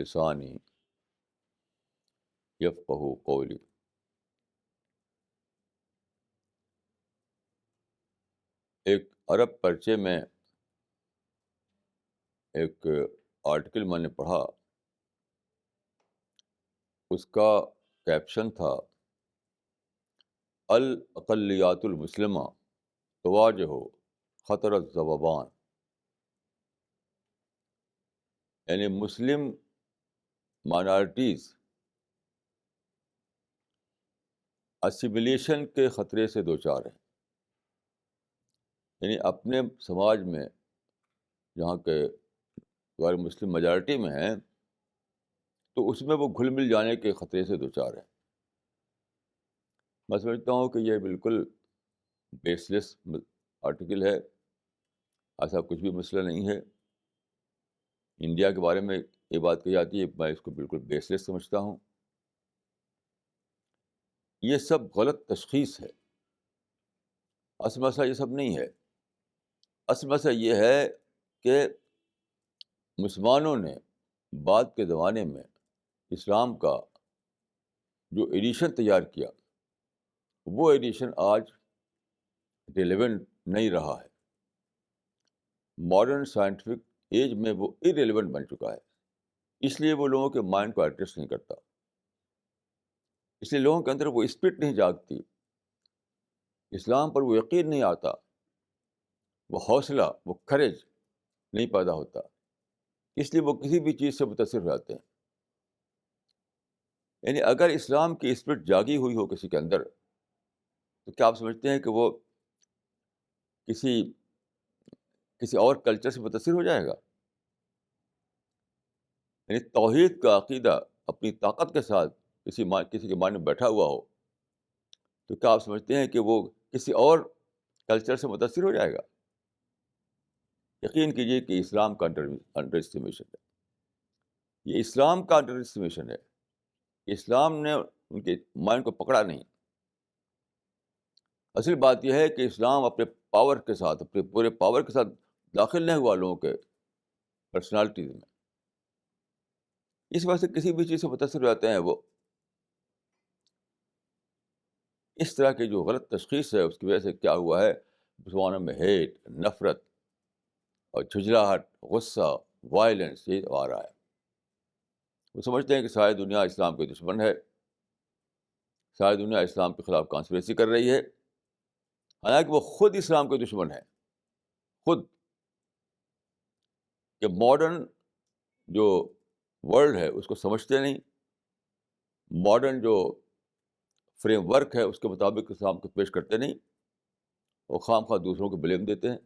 بلسانی یفقہوا قولی. ایک عرب پرچے میں ایک آرٹیکل میں نے پڑھا. اس کا کیپشن تھا الاقلیات المسلمہ تواجہ خطر الذبان. یعنی مسلم مائنارٹیز اسیملیشن کے خطرے سے دوچار ہیں. یعنی اپنے سماج میں جہاں کے غیر مسلم میجارٹی میں ہیں تو اس میں وہ گھل مل جانے کے خطرے سے دوچار ہیں. میں سمجھتا ہوں کہ یہ بالکل بیس لیس آرٹیکل ہے. ایسا کچھ بھی مسئلہ نہیں ہے. انڈیا کے بارے میں یہ بات کہی جاتی ہے، میں اس کو بالکل بیس لیس سمجھتا ہوں. یہ سب غلط تشخیص ہے. اصل مسئلہ یہ سب نہیں ہے. اصل مسئلہ یہ ہے کہ مسلمانوں نے بعد کے زمانے میں اسلام کا جو ایڈیشن تیار کیا وہ ایڈیشن آج ریلیونٹ نہیں رہا ہے. ماڈرن سائنٹیفک ایج میں وہ ارریلیونٹ بن چکا ہے. اس لیے وہ لوگوں کے مائنڈ کو ایڈریس نہیں کرتا. اس لیے لوگوں کے اندر وہ اسپرٹ نہیں جاگتی، اسلام پر وہ یقین نہیں آتا، وہ حوصلہ، وہ کریج نہیں پیدا ہوتا. اس لیے وہ کسی بھی چیز سے متاثر ہو جاتے ہیں. یعنی اگر اسلام کی اسپرٹ جاگی ہوئی ہو کسی کے اندر تو کیا آپ سمجھتے ہیں کہ وہ کسی کسی اور کلچر سے متاثر ہو جائے گا؟ یعنی توحید کا عقیدہ اپنی طاقت کے ساتھ کسی کے مائنڈ میں بیٹھا ہوا ہو تو کیا آپ سمجھتے ہیں کہ وہ کسی اور کلچر سے متاثر ہو جائے گا؟ یقین کیجیے کہ اسلام کا انڈر اسٹیمیشن ہے. یہ اسلام کا انڈر اسٹیمیشن ہے. اسلام نے ان کے مائنڈ کو پکڑا نہیں. اصل بات یہ ہے کہ اسلام اپنے پاور کے ساتھ، اپنے پورے پاور کے ساتھ داخل نہیں ہوا لوگوں کے پرسنالٹیز میں. اس وجہ سے کسی بھی چیز سے متاثر ہو جاتے ہیں. وہ اس طرح کی جو غلط تشخیص ہے اس کی وجہ سے کیا ہوا ہے، مسلمانوں میں ہیٹ، نفرت اور جھجھلاہٹ، غصہ، وائلنس یہ آ رہا ہے. وہ سمجھتے ہیں کہ ساری دنیا اسلام کے دشمن ہے، ساری دنیا اسلام کے خلاف کانسپریسی کر رہی ہے، حالانکہ وہ خود اسلام کے دشمن ہیں. خود کہ ماڈرن جو ورلڈ ہے اس کو سمجھتے نہیں، ماڈرن جو فریم ورک ہے اس کے مطابق اسلام کو پیش کرتے نہیں، وہ خام خواہ دوسروں کو بلیم دیتے ہیں.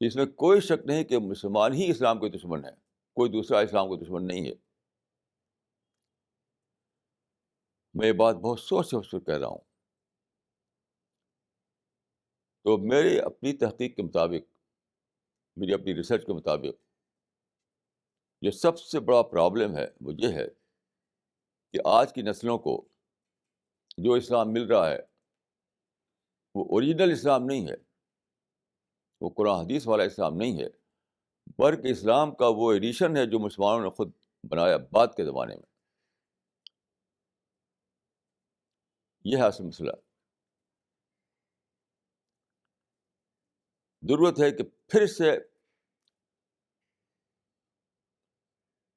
اس میں کوئی شک نہیں کہ مسلمان ہی اسلام کے دشمن ہے، کوئی دوسرا اسلام کا دشمن نہیں ہے. میں یہ بات بہت سوچ سمجھ کر کہہ رہا ہوں. تو میری اپنی تحقیق کے مطابق، میری اپنی ریسرچ کے مطابق جو سب سے بڑا پرابلم ہے وہ یہ ہے کہ آج کی نسلوں کو جو اسلام مل رہا ہے وہ اوریجنل اسلام نہیں ہے، وہ قرآن حدیث والا اسلام نہیں ہے، بلکہ اسلام کا وہ ایڈیشن ہے جو مسلمانوں نے خود بنایا بعد کے زمانے میں. یہ ہے اصل مسئلہ. ضرورت ہے کہ پھر سے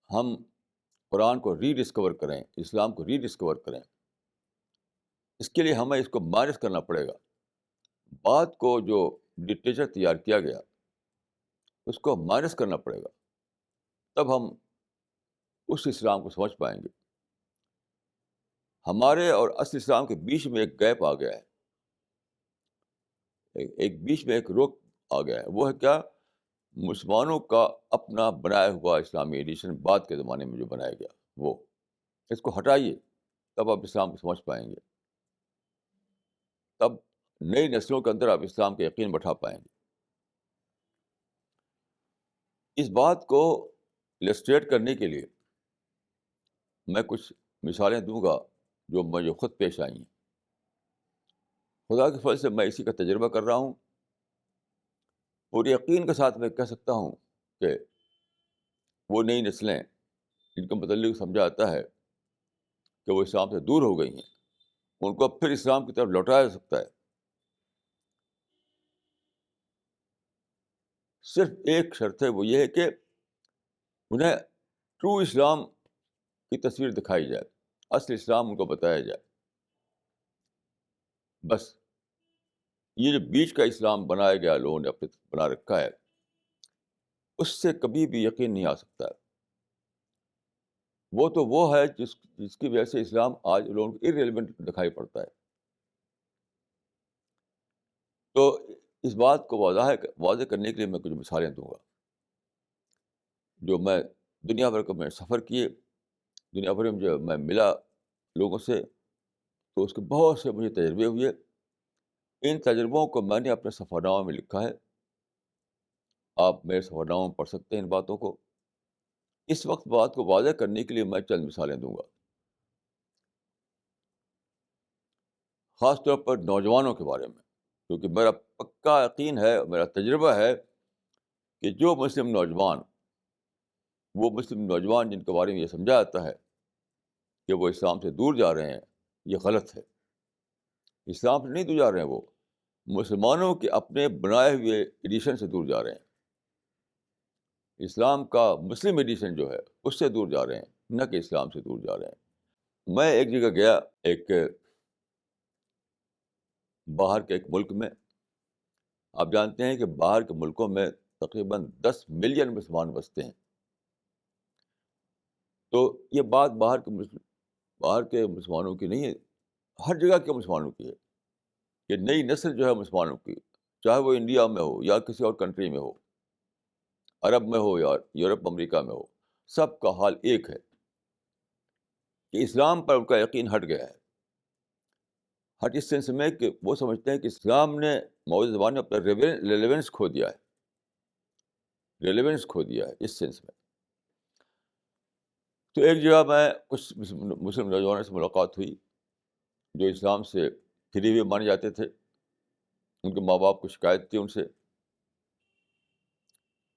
ہم قرآن کو ری ڈسکور کریں، اسلام کو ری ڈسکور کریں. اس کے لیے ہمیں اس کو مائنس کرنا پڑے گا. بعد کو جو لٹریچر تیار کیا گیا اس کو مائنس کرنا پڑے گا، تب ہم اس اسلام کو سمجھ پائیں گے. ہمارے اور اصل اسلام کے بیچ میں ایک گیپ آ گیا ہے، ایک بیچ میں ایک روک آ گیا ہے. وہ ہے کیا؟ مسلمانوں کا اپنا بنایا ہوا اسلامی ایڈیشن بعد کے زمانے میں جو بنایا گیا وہ، اس کو ہٹائیے تب آپ اسلام کو سمجھ پائیں گے. تب نئی نسلوں کے اندر آپ اسلام کا یقین بٹھا پائیں گے. اس بات کو السٹریٹ کرنے کے لیے میں کچھ مثالیں دوں گا جو مجھے خود پیش آئی ہیں. خدا کے فضل سے میں اسی کا تجربہ کر رہا ہوں. پورے یقین کے ساتھ میں کہہ سکتا ہوں کہ وہ نئی نسلیں جن کے متعلق سمجھا جاتا ہے کہ وہ اسلام سے دور ہو گئی ہیں، ان کو اب پھر اسلام کی طرف لوٹایا جا سکتا ہے۔ صرف ایک شرط ہے، وہ یہ ہے کہ انہیں ٹرو اسلام کی تصویر دکھائی جائے، اصل اسلام ان کو بتایا جائے۔ بس یہ جو بیچ کا اسلام بنایا گیا، لوگوں نے اپنے بنا رکھا ہے، اس سے کبھی بھی یقین نہیں آ سکتا ہے۔ وہ تو وہ ہے جس کی وجہ سے اسلام آج لوگوں کو ارریلیونٹ دکھائی پڑتا ہے۔ تو اس بات کو واضح کرنے کے لیے میں کچھ مثالیں دوں گا جو میں دنیا بھر کا میں سفر کیے، دنیا بھر میں جو میں ملا لوگوں سے، تو اس کے بہت سے مجھے تجربے ہوئے۔ ان تجربوں کو میں نے اپنے سفر نامہ میں لکھا ہے، آپ میرے سفر نامہ میں پڑھ سکتے ہیں ان باتوں کو۔ اس وقت بات کو واضح کرنے کے لیے میں چند مثالیں دوں گا، خاص طور پر نوجوانوں کے بارے میں، کیونکہ میرا پکا یقین ہے، میرا تجربہ ہے کہ جو مسلم نوجوان جن کے بارے میں یہ سمجھا جاتا ہے کہ وہ اسلام سے دور جا رہے ہیں، یہ غلط ہے۔ اسلام سے نہیں دور جا رہے ہیں، وہ مسلمانوں کے اپنے بنائے ہوئے ایڈیشن سے دور جا رہے ہیں۔ اسلام کا مسلم ایڈیشن جو ہے اس سے دور جا رہے ہیں، نہ کہ اسلام سے دور جا رہے ہیں۔ میں ایک جگہ گیا، ایک باہر کے ایک ملک میں۔ آپ جانتے ہیں کہ باہر کے ملکوں میں تقریباً 10 ملین مسلمان بستے ہیں۔ تو یہ بات باہر کے مسلمانوں کی نہیں ہے، ہر جگہ کے مسلمانوں کی ہے کہ نئی نسل جو ہے مسلمانوں کی، چاہے وہ انڈیا میں ہو یا کسی اور کنٹری میں ہو، عرب میں ہو یا یورپ امریکہ میں ہو، سب کا حال ایک ہے کہ اسلام پر ان کا یقین ہٹ گیا ہے۔ ہٹ اس سینس میں کہ وہ سمجھتے ہیں کہ اسلام نے موجودہ زمانے میں اپنا ریلیونس کھو دیا ہے، اس سینس میں۔ تو ایک جگہ میں کچھ مسلم نوجوانوں سے ملاقات ہوئی جو اسلام سے پھرے ہوئے مانے جاتے تھے، ان کے ماں باپ کو شکایت تھی ان سے۔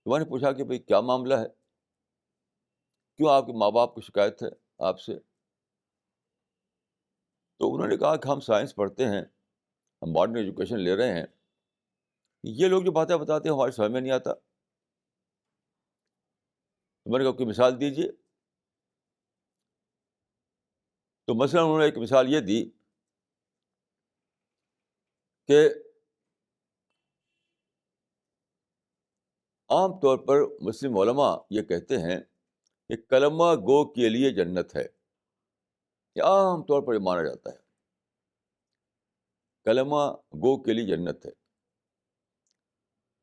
تو میں نے پوچھا کہ بھئی کیا معاملہ ہے، کیوں آپ کے ماں باپ کو شکایت ہے آپ سے؟ تو انہوں نے کہا کہ ہم سائنس پڑھتے ہیں، ہم ماڈرن ایجوکیشن لے رہے ہیں، یہ لوگ جو باتیں بتاتے ہیں ہماری سمجھ میں نہیں آتا۔ تو میں نے کہا کوئی مثال دیجیے۔ تو مثلاً انہوں نے ایک مثال یہ دی کہ عام طور پر مسلم علماء یہ کہتے ہیں کہ کلمہ گو کے لیے جنت ہے، یہ عام طور پر یہ مانا جاتا ہے، کلمہ گو کے لیے جنت ہے۔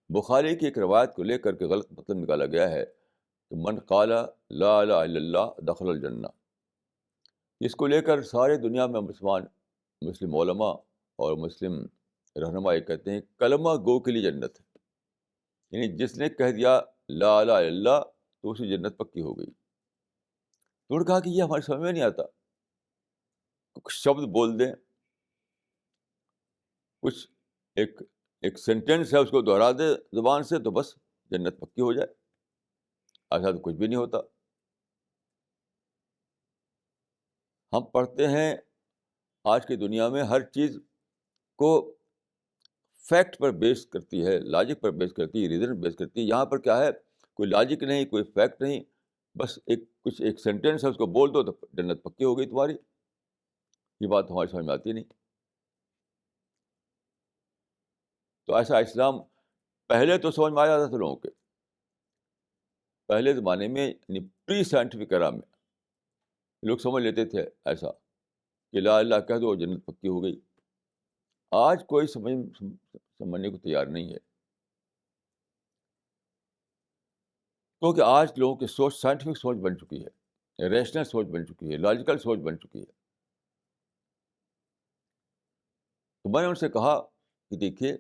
بخاری کی ایک روایت کو لے کر کے غلط مطلب نکالا گیا ہے کہ من قال لا الہ الا اللہ دخل الجنہ۔ اس کو لے کر سارے دنیا میں مسلم علماء اور مسلم رہنما یہ کہتے ہیں کلمہ گو کے لیے جنت ہے، یعنی جس نے کہہ دیا لا الہ الا اللہ تو اسی جنت پکی ہو گئی۔ تو انہوں نے کہا کہ یہ ہماری سمجھ میں نہیں آتا، کچھ شبد بول دیں، کچھ ایک سینٹینس ہے اس کو دہرا دے زبان سے تو بس جنت پکی ہو جائے، ایسا تو کچھ بھی نہیں ہوتا۔ ہم پڑھتے ہیں آج کی دنیا میں ہر چیز کو فیکٹ پر بیس کرتی ہے، لاجک پر بیس کرتی ہے، ریزن پر بیس کرتی ہے۔ یہاں پر کیا ہے، کوئی لاجک نہیں، کوئی فیکٹ نہیں، بس ایک سینٹینس ہے اس کو بول دو تو جنت پکی ہو گئی تمہاری۔ یہ بات ہماری سمجھ میں آتی نہیں۔ تو ایسا اسلام پہلے تو سمجھ میں آ جاتا تھا لوگوں کے، پہلے زمانے میں یعنی پری سائنٹیفک ایرا میں لوگ سمجھ لیتے تھے ایسا کہ لا اللہ کہہ دو جنت پکی ہو گئی۔ آج کوئی سمجھنے کو تیار نہیں ہے، کیونکہ آج لوگوں کی سوچ سائنٹیفک سوچ بن چکی ہے، ریشنل سوچ بن چکی ہے، لاجیکل سوچ بن چکی ہے۔ تو میں نے ان سے کہا کہ دیکھیے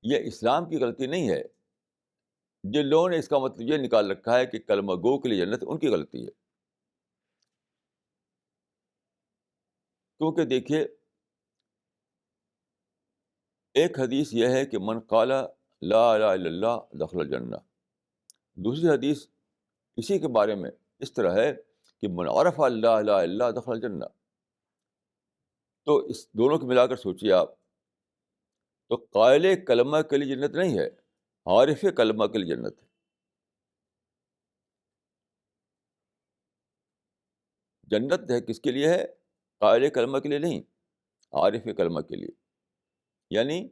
یہ اسلام کی غلطی نہیں ہے، جن لوگوں نے اس کا مطلب یہ نکال رکھا ہے کہ کلمہ گو کے لیے جنت، ان کی غلطی ہے۔ کیونکہ دیکھیے ایک حدیث یہ ہے کہ من قال لا الہ الا اللہ دخل الجنہ، دوسری حدیث اسی کے بارے میں اس طرح ہے کہ من عرف اللہ الہ الا اللہ دخل الجنہ. تو اس دونوں کو ملا کر سوچیے آپ، تو قائل کلمہ کے لیے جنت نہیں ہے، عارف کلمہ کے لیے جنت ہے. جنت ہے کس کے لیے ہے؟ قائل کلمہ کے لیے نہیں، عارف کلمہ کے لیے. یعنی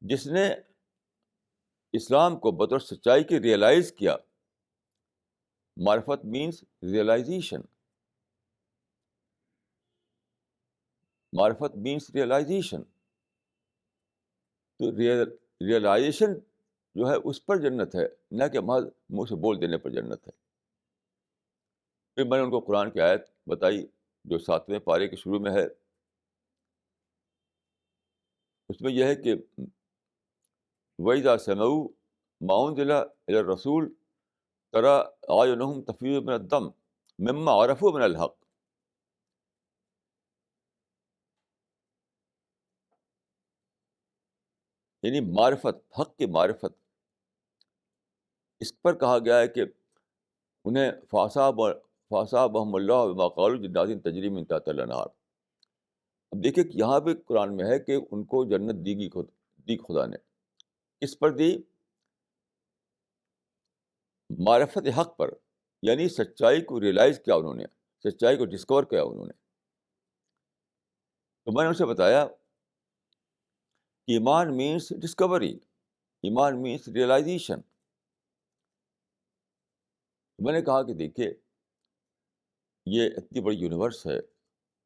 جس نے اسلام کو بطور سچائی کی ریئلائز کیا. معرفت مینس ریئلائزیشن. معرفت مینس ریئلائزیشن. تو ریئلائزیشن جو ہے اس پر جنت ہے، نہ کہ محض منہ سے بول دینے پر جنت ہے. پھر میں نے ان کو قرآن کی آیت بتائی جو 7ویں پارے کے شروع میں ہے. اس میں یہ ہے کہ وَإِذَا سَمِعُوا مَا أُنزِلَ إِلَى الرَّسُولِ تَرَىٰ أَعْيُنَهُمْ تَفِيضُ مِنَ الدَّمْعِ مِمَّا عَرَفُوا مِنَ الْحَقِّ. یعنی معرفت، حق کی معرفت، اس پر کہا گیا ہے کہ انہیں فَأَصَابَهُمُ اللَّهُ بِمَا قَالُوا جَنَّاتٍ تَجْرِی مِن تَحْتِهَا الْأَنْہَارُ. اب دیکھیے کہ یہاں بھی قرآن میں ہے کہ ان کو جنت دی خدا نے. اس پر دی معرفت حق پر، یعنی سچائی کو ریئلائز کیا انہوں نے، سچائی کو ڈسکور کیا انہوں نے. تو میں نے اسے بتایا کہ ایمان مینس ڈسکوری، ایمان مینس ریئلائزیشن. میں نے کہا کہ دیکھیے یہ اتنی بڑی یونیورس ہے،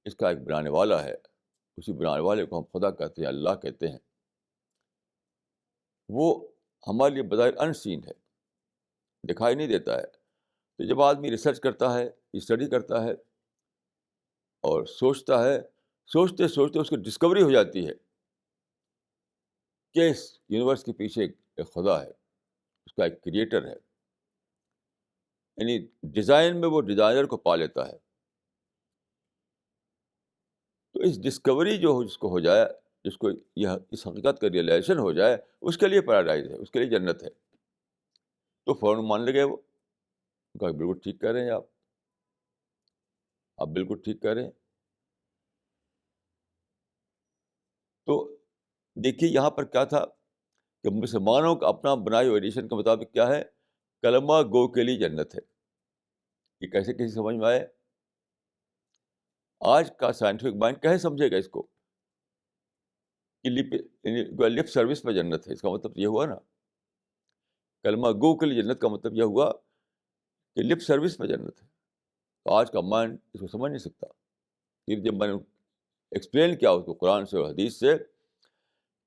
اس کا ایک بنانے والا ہے، اسی بنانے والے کو ہم خدا کہتے ہیں، اللہ کہتے ہیں. وہ ہمارے لیے بظاہر ان سین ہے، دکھائی نہیں دیتا ہے. تو جب آدمی ریسرچ کرتا ہے، اسٹڈی کرتا ہے اور سوچتا ہے، سوچتے سوچتے اس کی ڈسکوری ہو جاتی ہے کہ اس یونیورس کے پیچھے ایک خدا ہے، اس کا ایک کریٹر ہے. یعنی ڈیزائن میں وہ ڈیزائنر کو پا لیتا ہے. تو اس ڈسکوری جو جس کو ہو جائے، جس کو یہ اس حقیقت کا ریئلائزیشن ہو جائے، اس کے لیے پیراڈائز ہے، اس کے لیے جنت ہے. تو فوراً مان لے گئے وہ. کہا بالکل ٹھیک کہہ رہے ہیں آپ بالکل ٹھیک کہہ رہے ہیں. تو دیکھیے یہاں پر کیا تھا کہ مسلمانوں کا اپنا بنائی ہوئی ایڈیشن کے مطابق کیا ہے، کلمہ گو کے لیے جنت ہے. یہ کیسے کسی سمجھ میں آئے؟ آج کا سائنٹیفک مائنڈ کیسے سمجھے گا اس کو کہ لپ سروس پہ جنت ہے؟ اس کا مطلب یہ ہوا نا، کلمہ گو کے لیے جنت کا مطلب یہ ہوا کہ لپ سروس پہ جنت ہے. تو آج کا مائنڈ اس کو سمجھ نہیں سکتا. پھر جب میں نے ایکسپلین کیا اس کو قرآن سے اور حدیث سے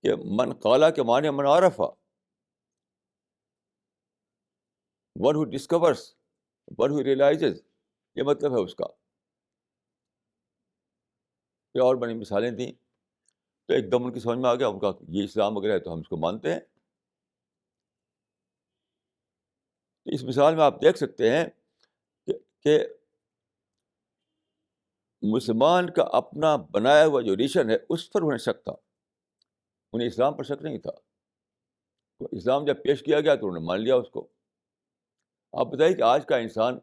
کہ من قالا کے معنی من عرفا، ون ہو ڈسکورس، ون ہو ریئلائزز، یہ مطلب ہے اس کا. پھر اور بڑی مثالیں دیں تو ایک دم ان کی سمجھ میں آ گیا. ان کا یہ اسلام اگر ہے تو ہم اس کو مانتے ہیں. تو اس مثال میں آپ دیکھ سکتے ہیں کہ مسلمان کا اپنا بنایا ہوا جو ریشن ہے اس پر انہیں شک تھا، انہیں اسلام پر شک نہیں تھا. تو اسلام جب پیش کیا گیا تو انہوں نے مان لیا اس کو. آپ بتائیے کہ آج کا انسان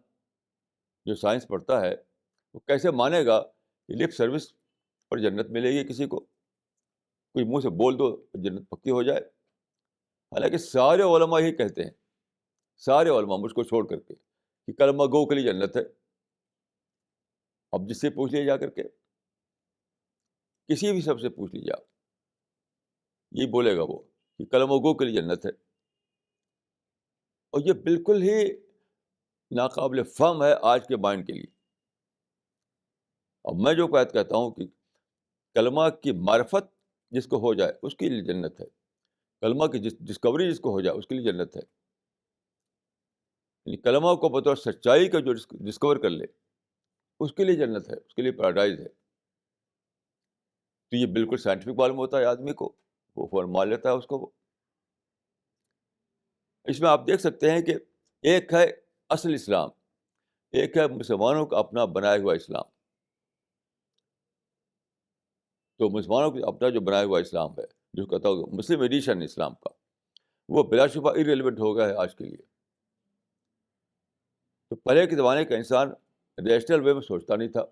جو سائنس پڑھتا ہے وہ کیسے مانے گا کہ لپ سروس پر جنت ملے گی کسی کو؟ کوئی منہ سے بول دو جنت پکی ہو جائے. حالانکہ سارے علماء یہی کہتے ہیں، سارے علماء مجھ کو چھوڑ کر کے، کہ کلمہ گو کے لیے جنت ہے. اب جس سے پوچھ لیے جا کر کے، کسی بھی سب سے پوچھ لیجیے آپ، یہی بولے گا وہ کہ کلمہ گو کے لیے جنت ہے. اور یہ بالکل ہی ناقابل فہم ہے آج کے مائنڈ کے لیے. اب میں جو بات کہتا ہوں کہ کلمہ کی معرفت جس کو ہو جائے اس کے لیے جنت ہے، کلمہ کی ڈسکوری جس کو ہو جائے اس کے لیے جنت ہے. یعنی کلمہ کو بطور سچائی کا جو ڈسکور کر لے اس کے لیے جنت ہے، اس کے لیے پیراڈائز ہے. تو یہ بالکل سائنٹیفک معلوم ہوتا ہے آدمی کو، وہ فوراً مان لیتا ہے اس کو. وہ اس میں آپ دیکھ سکتے ہیں کہ ایک ہے اصل اسلام، ایک ہے مسلمانوں کا اپنا بنایا ہوا اسلام. تو مسلمانوں کا اپنا جو بنایا ہوا اسلام ہے، جو کہتا ہوں مسلم ایڈیشن اسلام کا، وہ بلا شبہ ارریلیونٹ ہو گیا ہے آج کے لیے. تو پہلے کے زمانے کا انسان ریشنل وے میں سوچتا نہیں تھا،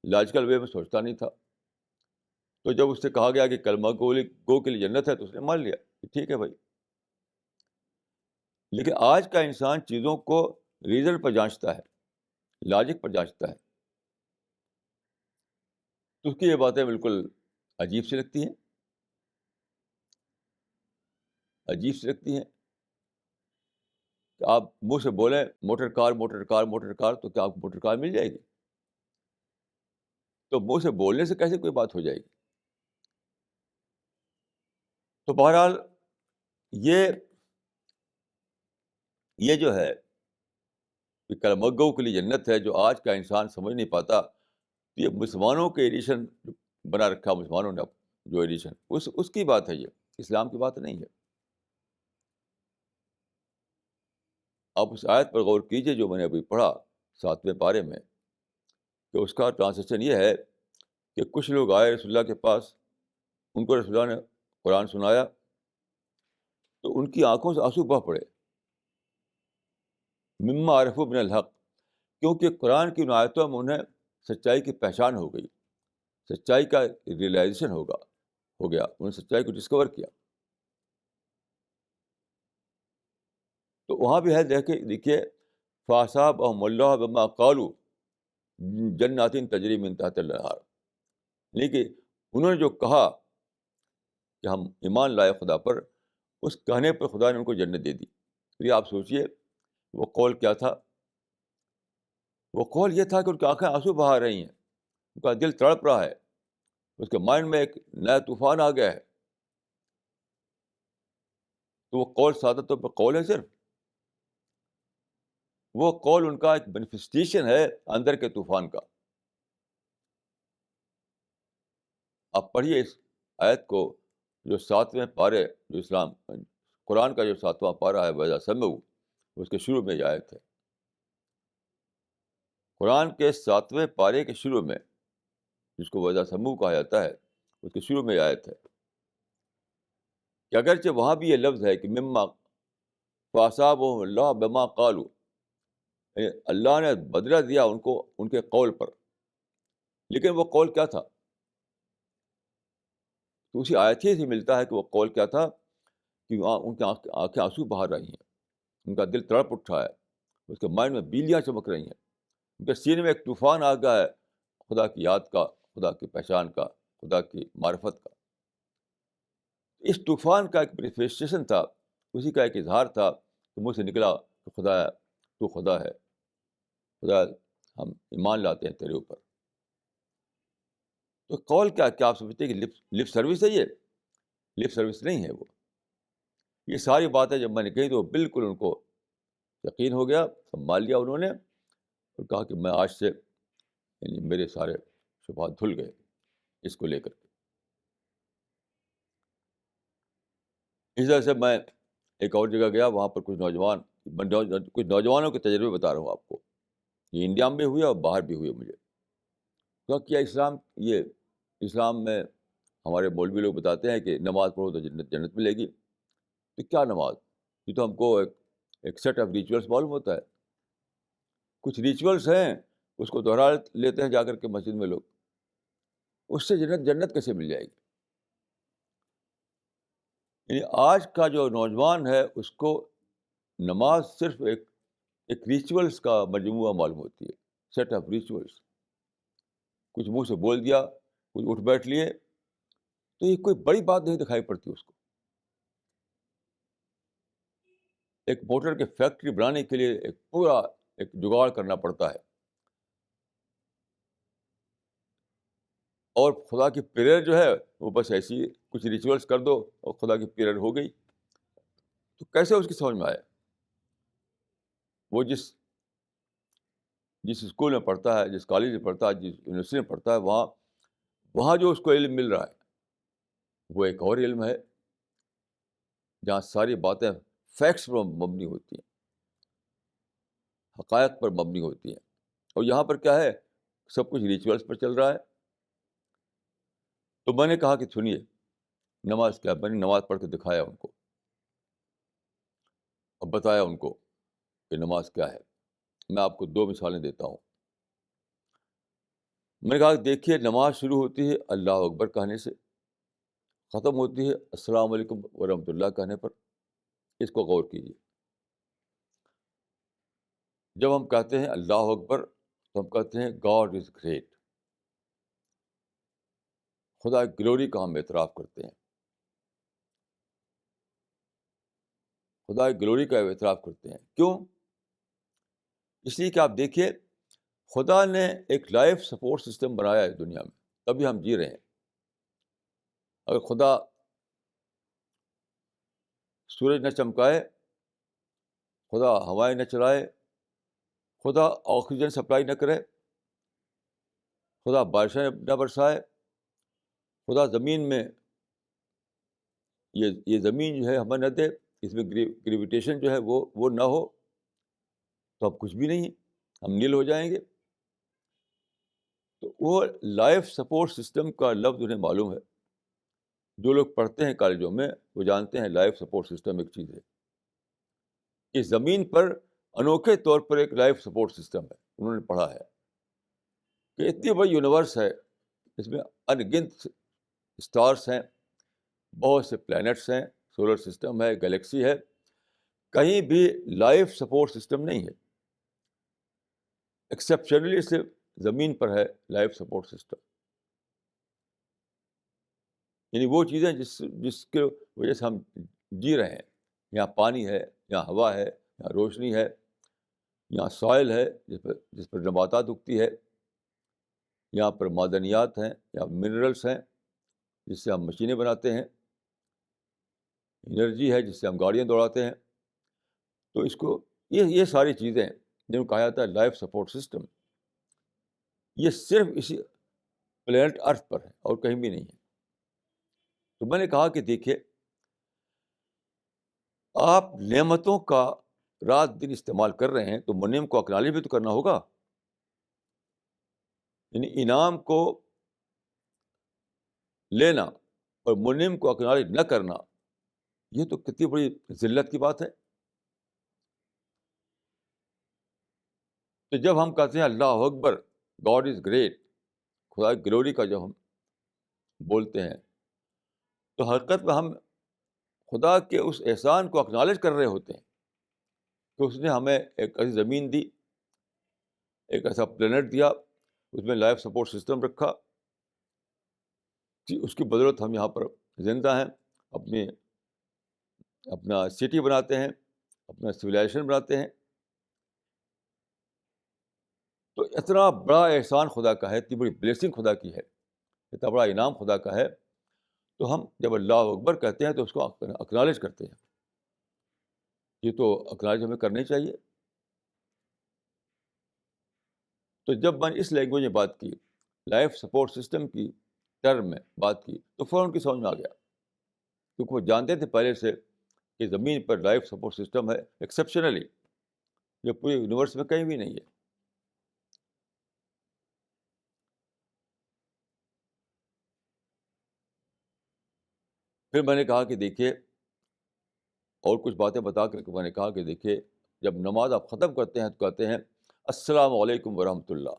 لاجیکل وے میں سوچتا نہیں تھا. تو جب اس سے کہا گیا کہ کلمہ گو کے لیے جنت ہے تو اس نے مان لیا کہ ٹھیک ہے بھائی. لیکن آج کا انسان چیزوں کو ریزن پر جانچتا ہے، لاجک پر جانچتا ہے. تو اس کی یہ باتیں بالکل عجیب سی لگتی ہیں، عجیب سی لگتی ہیں کہ آپ منہ سے بولیں motor car motor car motor car, تو کیا آپ کو موٹر کار مل جائے گی؟ تو منہ سے بولنے سے کیسے کوئی بات ہو جائے گی؟ تو بہرحال یہ یہ جو ہے کہ کلمہ گو کے لیے جنت ہے، جو آج کا انسان سمجھ نہیں پاتا. یہ مسلمانوں کے ایڈیشن بنا رکھا، مسلمانوں نے جو ایڈیشن اس کی بات ہے، یہ اسلام کی بات نہیں ہے. آپ اس آیت پر غور کیجئے جو میں نے ابھی پڑھا 7ویں پارے میں، کہ اس کا ٹرانسلیشن یہ ہے کہ کچھ لوگ آئے رسول اللہ کے پاس، ان کو رسول اللہ نے قرآن سنایا تو ان کی آنکھوں سے آنسو بہہ پڑے. مما عرفوا من الحق، کیونکہ قرآن کی ان آیتوں میں انہیں سچائی کی پہچان ہو گئی، سچائی کا ریئلائزیشن ہو گیا، انہوں نے سچائی کو ڈسکور کیا. تو وہاں بھی ہے دیکھیے فَأَصَابَهُمُ اللَّهُ بِمَا قَالُوا جَنَّاتٍ تَجْرِی مِن تَحْتِهَا الْأَنْہَارُ. لیکن انہوں نے جو کہا کہ ہم ایمان لائے خدا پر، اس کہنے پر خدا نے ان کو جنت دے دی. یہ آپ سوچئے وہ قول کیا تھا؟ وہ قول یہ تھا کہ ان کی آنکھیں آنسو بہا رہی ہیں، ان کا دل تڑپ رہا ہے، اس کے مائنڈ میں ایک نیا طوفان آ گیا ہے. تو وہ قول سادہ طور پر قول ہے، صرف وہ قول ان کا ایک مینیفیسٹیشن ہے اندر کے طوفان کا. آپ پڑھیے اس آیت کو، جو 7ویں پارے، جو قرآن کا جو 7واں پارہ ہے وَإِذَا سَمِعُوا، اس کے شروع میں یہ آیت ہے. قرآن کے 7ویں پارے کے شروع میں، جس کو وَإِذَا سَمِعُوا کہا جاتا ہے، اس کے شروع میں یہ آیت ہے کہ اگرچہ وہاں بھی یہ لفظ ہے کہ مما فَأَصَابَهُمُ اللَّهُ بِمَا قَالُوا، اللہ نے بدلہ دیا ان کو ان کے قول پر. لیکن وہ قول کیا تھا؟ تو اسی آیت ہی سے ملتا ہے کہ وہ قول کیا تھا، کہ ان کی آنکھیں آنسو بہا رہی ہیں، ان کا دل تڑپ اٹھا ہے، اس کے مائنڈ میں بیلیاں چمک رہی ہیں، ان کے سینے میں ایک طوفان آ گیا ہے خدا کی یاد کا، خدا کی پہچان کا، خدا کی معرفت کا. اس طوفان کا ایک مینیفیسٹیشن تھا، اسی کا ایک اظہار تھا کہ منہ سے نکلا کہ خدا تو خدا ہے، خدا ہم ایمان لاتے ہیں تیرے اوپر. تو قول کیا آپ سمجھتے ہیں کہ لپ سروس ہے؟ یہ لپ سروس نہیں ہے. وہ یہ ساری باتیں جب میں نے کہی تو بالکل ان کو یقین ہو گیا، سنبھال لیا انہوں نے، اور کہا کہ میں آج سے، یعنی میرے سارے شبہات دھل گئے اس کو لے کر کے. اس طرح سے میں ایک اور جگہ گیا، وہاں پر کچھ نوجوانوں کے تجربے بتا رہا ہوں آپ کو. یہ انڈیا میں بھی ہوئے اور باہر بھی ہوئے. مجھے کیا اسلام میں ہمارے مولوی لوگ بتاتے ہیں کہ نماز پڑھو تو جنت ملے گی. تو کیا نماز؟ یہ تو ہم کو ایک سیٹ آف ریچولس معلوم ہوتا ہے. کچھ ریچولس ہیں، اس کو دوہرا لیتے ہیں جا کر کے مسجد میں لوگ. اس سے جنت کیسے مل جائے گی؟ یعنی آج کا جو نوجوان ہے اس کو نماز صرف ایک ریچولس کا مجموعہ معلوم ہوتی ہے، سیٹ آف ریچولس. کچھ منہ سے بول دیا، کچھ اٹھ بیٹھ لیے، تو یہ کوئی بڑی بات نہیں دکھائی پڑتی اس کو. ایک موٹر کی فیکٹری بنانے کے لیے ایک جگاڑ کرنا پڑتا ہے، اور خدا کی پریئر جو ہے وہ بس ایسی کچھ ریچولس کر دو اور خدا کی پریئر ہو گئی. تو کیسے اس کی سمجھ میں آئے؟ وہ جس اسکول میں پڑھتا ہے، جس کالج میں پڑھتا ہے، جس یونیورسٹی میں پڑھتا ہے، وہاں جو اس کو علم مل رہا ہے وہ ایک اور علم ہے، جہاں ساری باتیں فیکٹس پر مبنی ہوتی ہیں، حقائق پر مبنی ہوتی ہیں. اور یہاں پر کیا ہے؟ سب کچھ ریچولس پر چل رہا ہے. تو میں نے کہا کہ سنیے نماز کیا. میں نے نماز پڑھ کے دکھایا ان کو اور بتایا ان کو کہ نماز کیا ہے. میں آپ کو 2 مثالیں دیتا ہوں. میں نے کہا کہ دیکھیے نماز شروع ہوتی ہے اللہ اکبر کہنے سے، ختم ہوتی ہے السلام علیکم ورحمۃ اللہ کہنے پر. اس کو غور کیجیے. جب ہم کہتے ہیں اللہ اکبر تو ہم کہتے ہیں گاڈ از گریٹ، خدا کی گلوری کا ہم اعتراف کرتے ہیں، خدا کی گلوری کا اعتراف کرتے ہیں. کیوں؟ اس لیے کہ آپ دیکھیے خدا نے ایک لائف سپورٹ سسٹم بنایا ہے دنیا میں، تبھی ہم جی رہے ہیں. اگر خدا سورج نہ چمکائے، خدا ہوائیں نہ چلائے، خدا آکسیجن سپلائی نہ کرے، خدا بارشیں نہ برسائے، خدا زمین میں یہ زمین جو ہے ہمیں نہ دے، اس میں گریویٹیشن جو ہے وہ نہ ہو، تو اب کچھ بھی نہیں ہے، ہم نیل ہو جائیں گے. تو وہ لائف سپورٹ سسٹم کا لفظ انہیں معلوم ہے. جو لوگ پڑھتے ہیں کالجوں میں وہ جانتے ہیں لائف سپورٹ سسٹم ایک چیز ہے. اس زمین پر انوکھے طور پر ایک لائف سپورٹ سسٹم ہے. انہوں نے پڑھا ہے کہ اتنی بڑی یونیورس ہے، اس میں ان گنت اسٹارس ہیں، بہت سے پلانٹس ہیں، سولر سسٹم ہے، گلیکسی ہے. کہیں بھی لائف سپورٹ سسٹم نہیں ہے، ایکسیپشنلی صرف زمین پر ہے لائف سپورٹ سسٹم. یعنی وہ چیزیں جس کے وجہ سے ہم جی رہے ہیں. یہاں پانی ہے، یہاں ہوا ہے، یہاں روشنی ہے، یہاں سوائل ہے جس پر نباتات اگتی ہے، یہاں پر معدنیات ہیں، یہاں منرلس ہیں جس سے ہم مشینیں بناتے ہیں، انرجی ہے جس سے ہم گاڑیاں دوڑاتے ہیں. تو اس کو یہ ساری چیزیں جن کو کہا جاتا ہے لائف سپورٹ سسٹم، یہ صرف اسی پلینٹ ارتھ پر ہے اور کہیں بھی نہیں ہے. تو میں نے کہا کہ دیکھیے آپ نعمتوں کا رات دن استعمال کر رہے ہیں تو منعم کو اکنالج بھی تو کرنا ہوگا. یعنی انعام کو لینا اور منعم کو اکنالج نہ کرنا، یہ تو کتنی بڑی ذلت کی بات ہے. تو جب ہم کہتے ہیں اللہ اکبر گاڈ از گریٹ، خدا کی گلوری کا جب ہم بولتے ہیں تو حقیقت میں ہم خدا کے اس احسان کو اکنالج کر رہے ہوتے ہیں کہ اس نے ہمیں ایک ایسی زمین دی، ایک ایسا پلینٹ دیا، اس میں لائف سپورٹ سسٹم رکھا کہ اس کی بدولت ہم یہاں پر زندہ ہیں، اپنا سٹی بناتے ہیں، اپنا سویلائزیشن بناتے ہیں. تو اتنا بڑا احسان خدا کا ہے، اتنی بڑی بلیسنگ خدا کی ہے، اتنا بڑا انعام خدا کا ہے. تو ہم جب اللہ اکبر کہتے ہیں تو اس کو اکنالج کرتے ہیں. یہ تو اکنالج ہمیں کرنی چاہیے. تو جب میں نے اس لینگویج میں بات کی، لائف سپورٹ سسٹم کی ٹرم میں بات کی، تو فوراً ان کی سمجھ میں آ گیا، کیونکہ وہ جانتے تھے پہلے سے کہ زمین پر لائف سپورٹ سسٹم ہے ایکسیپشنلی، جو پورے یونیورس میں کہیں بھی نہیں ہے. پھر میں نے کہا کہ دیکھیے اور کچھ باتیں بتا کر کے میں نے کہا کہ دیکھیے جب نماز آپ ختم کرتے ہیں تو کہتے ہیں السلام علیکم ورحمۃ اللہ.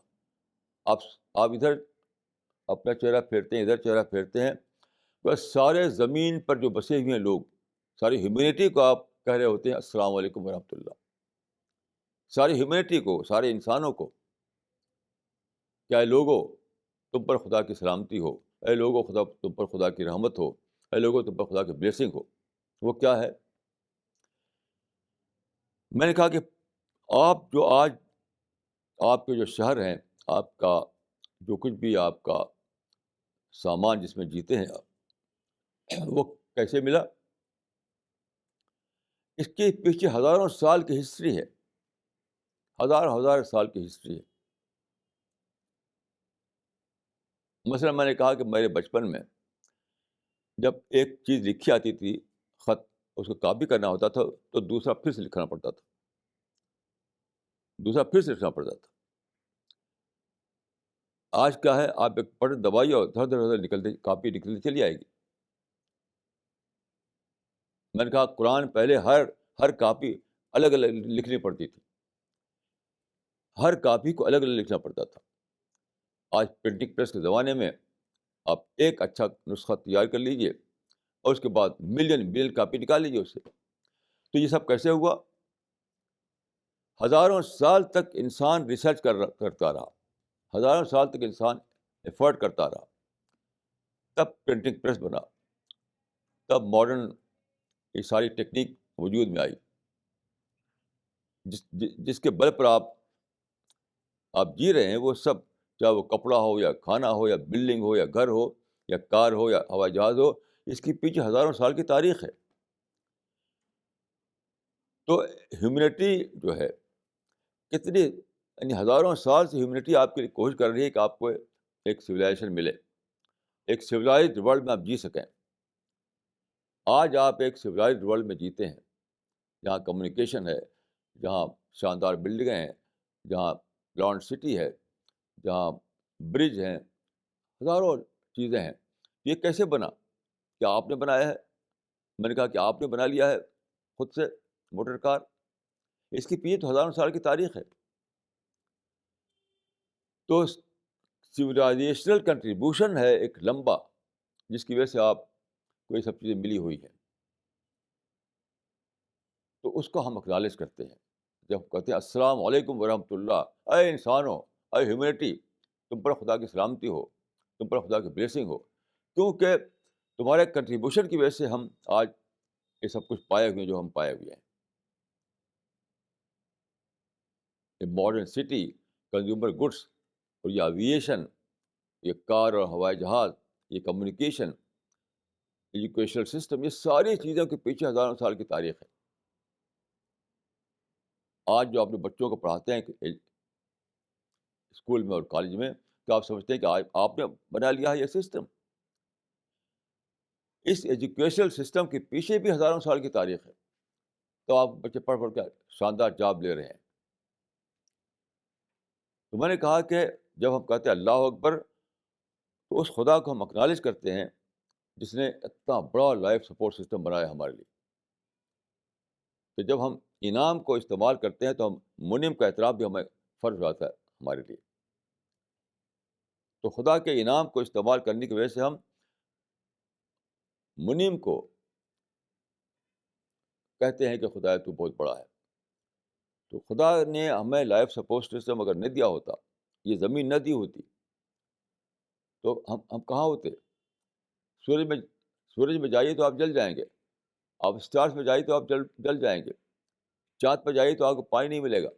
آپ آپ ادھر اپنا چہرہ پھیرتے ہیں، ادھر چہرہ پھیرتے ہیں، بس سارے زمین پر جو بسے ہوئے ہیں لوگ، ساری ہیومینٹی کو آپ کہہ رہے ہوتے ہیں السلام علیکم ورحمۃ اللہ. ساری ہیومینٹی کو، سارے انسانوں کو، کیا اے لوگوں تم پر خدا کی سلامتی ہو، اے لوگوں تم پر خدا کی رحمت ہو، اے لوگوں تم پر خدا کی بلیسنگ ہو. وہ کیا ہے؟ میں نے کہا کہ آپ جو آج آپ کے جو شہر ہیں، آپ کا جو کچھ بھی آپ کا سامان جس میں جیتے ہیں آپ، وہ کیسے ملا؟ اس کے پیچھے ہزاروں سال کی ہسٹری ہے، ہزار سال کی ہسٹری ہے. مثلا میں نے کہا کہ میرے بچپن میں جب ایک چیز لکھی آتی تھی، خط، اس کو کاپی کرنا ہوتا تھا تو دوسرا پھر سے لکھنا پڑتا تھا، دوسرا پھر سے لکھنا پڑتا تھا. آج کیا ہے، آپ ایک بٹن دبائیے اور دھڑ دھڑ نکلتے کاپی نکلتی چلی آئے گی. میں نے کہا قرآن پہلے ہر کاپی الگ الگ لکھنی پڑتی تھی. ہر کاپی کو الگ الگ لکھنا پڑتا تھا. آج پرنٹنگ پریس کے زمانے میں آپ ایک اچھا نسخہ تیار کر لیجئے اور اس کے بعد ملین بلین کاپی نکال لیجیے اس سے. تو یہ سب کیسے ہوا؟ ہزاروں سال تک انسان ریسرچ کرتا رہا. ہزاروں سال تک انسان ایفرٹ کرتا رہا. تب پرنٹنگ پریس بنا. تب ماڈرن یہ ساری ٹیکنیک وجود میں آئی جس کے بل پر آپ جی رہے ہیں. وہ سب چاہے وہ کپڑا ہو یا کھانا ہو یا بلڈنگ ہو یا گھر ہو یا کار ہو یا ہوائی جہاز ہو, اس کے پیچھے ہزاروں سال کی تاریخ ہے. تو ہیومینٹی جو ہے کتنی, یعنی ہزاروں سال سے ہیومینٹی آپ کے لیے کوشش کر رہی ہے کہ آپ کو ایک سویلائزیشن ملے, ایک سویلائزڈ ورلڈ میں آپ جی سکیں. آج آپ ایک سویلائزڈ ورلڈ میں جیتے ہیں جہاں کمیونیکیشن ہے, جہاں شاندار بلڈنگیں ہیں, جہاں لانڈ سٹی ہے, جہاں برج ہیں, ہزاروں چیزیں ہیں. یہ کیسے بنا؟ کیا آپ نے بنایا ہے؟ میں نے کہا کہ آپ نے بنا لیا ہے خود سے موٹر کار. اس کے پیچھے تو ہزاروں سال کی تاریخ ہے. تو سویلائزیشنل کنٹریبیوشن ہے ایک لمبا, جس کی وجہ سے آپ کو یہ سب چیزیں ملی ہوئی ہیں. تو اس کو ہم اکنالج کرتے ہیں جب کہتے ہیں السلام علیکم ورحمۃ اللہ. اے انسانوں, اے ہیومینٹی, تم پر خدا کی سلامتی ہو, تم پر خدا کی بلیسنگ ہو, کیونکہ تمہارے کنٹریبیوشن کی وجہ سے ہم آج یہ سب کچھ پائے ہوئے ہیں جو ہم پائے ہوئے ہیں. یہ ماڈرن سٹی, کنزیومر گڈس, اور یہ ایویشن, یہ کار اور ہوائی جہاز, یہ کمیونیکیشن, ایجوکیشنل سسٹم, یہ ساری چیزوں کے پیچھے ہزاروں سال کی تاریخ ہے. آج جو اپنے بچوں کو پڑھاتے ہیں اسکول میں اور کالج میں, تو آپ سمجھتے ہیں کہ آج آپ نے بنا لیا ہے یہ سسٹم. اس ایجوکیشنل سسٹم کے پیچھے بھی ہزاروں سال کی تاریخ ہے. تو آپ بچے پڑھ پڑھ کے شاندار جاب لے رہے ہیں. تو میں نے کہا کہ جب ہم کہتے ہیں اللہ اکبر, تو اس خدا کو ہم اکنالج کرتے ہیں جس نے اتنا بڑا لائف سپورٹ سسٹم بنایا ہمارے لیے. کہ جب ہم انعام کو استعمال کرتے ہیں تو ہم منعم کا احترام بھی ہمیں فرض ہوتا ہے ہمارے لیے. تو خدا کے انعام کو استعمال کرنے کی وجہ سے ہم منعم کو کہتے ہیں کہ خدا تو بہت بڑا ہے. تو خدا نے ہمیں لائف سپورٹ سسٹم اگر نہ دیا ہوتا, یہ زمین نہ دی ہوتی, تو ہم کہاں ہوتے؟ سورج میں جائیے تو آپ جل جائیں گے, آپ اسٹارس میں جائیے تو آپ جل جائیں گے, چاند پہ جائیے تو آپ کو پانی نہیں ملے گا.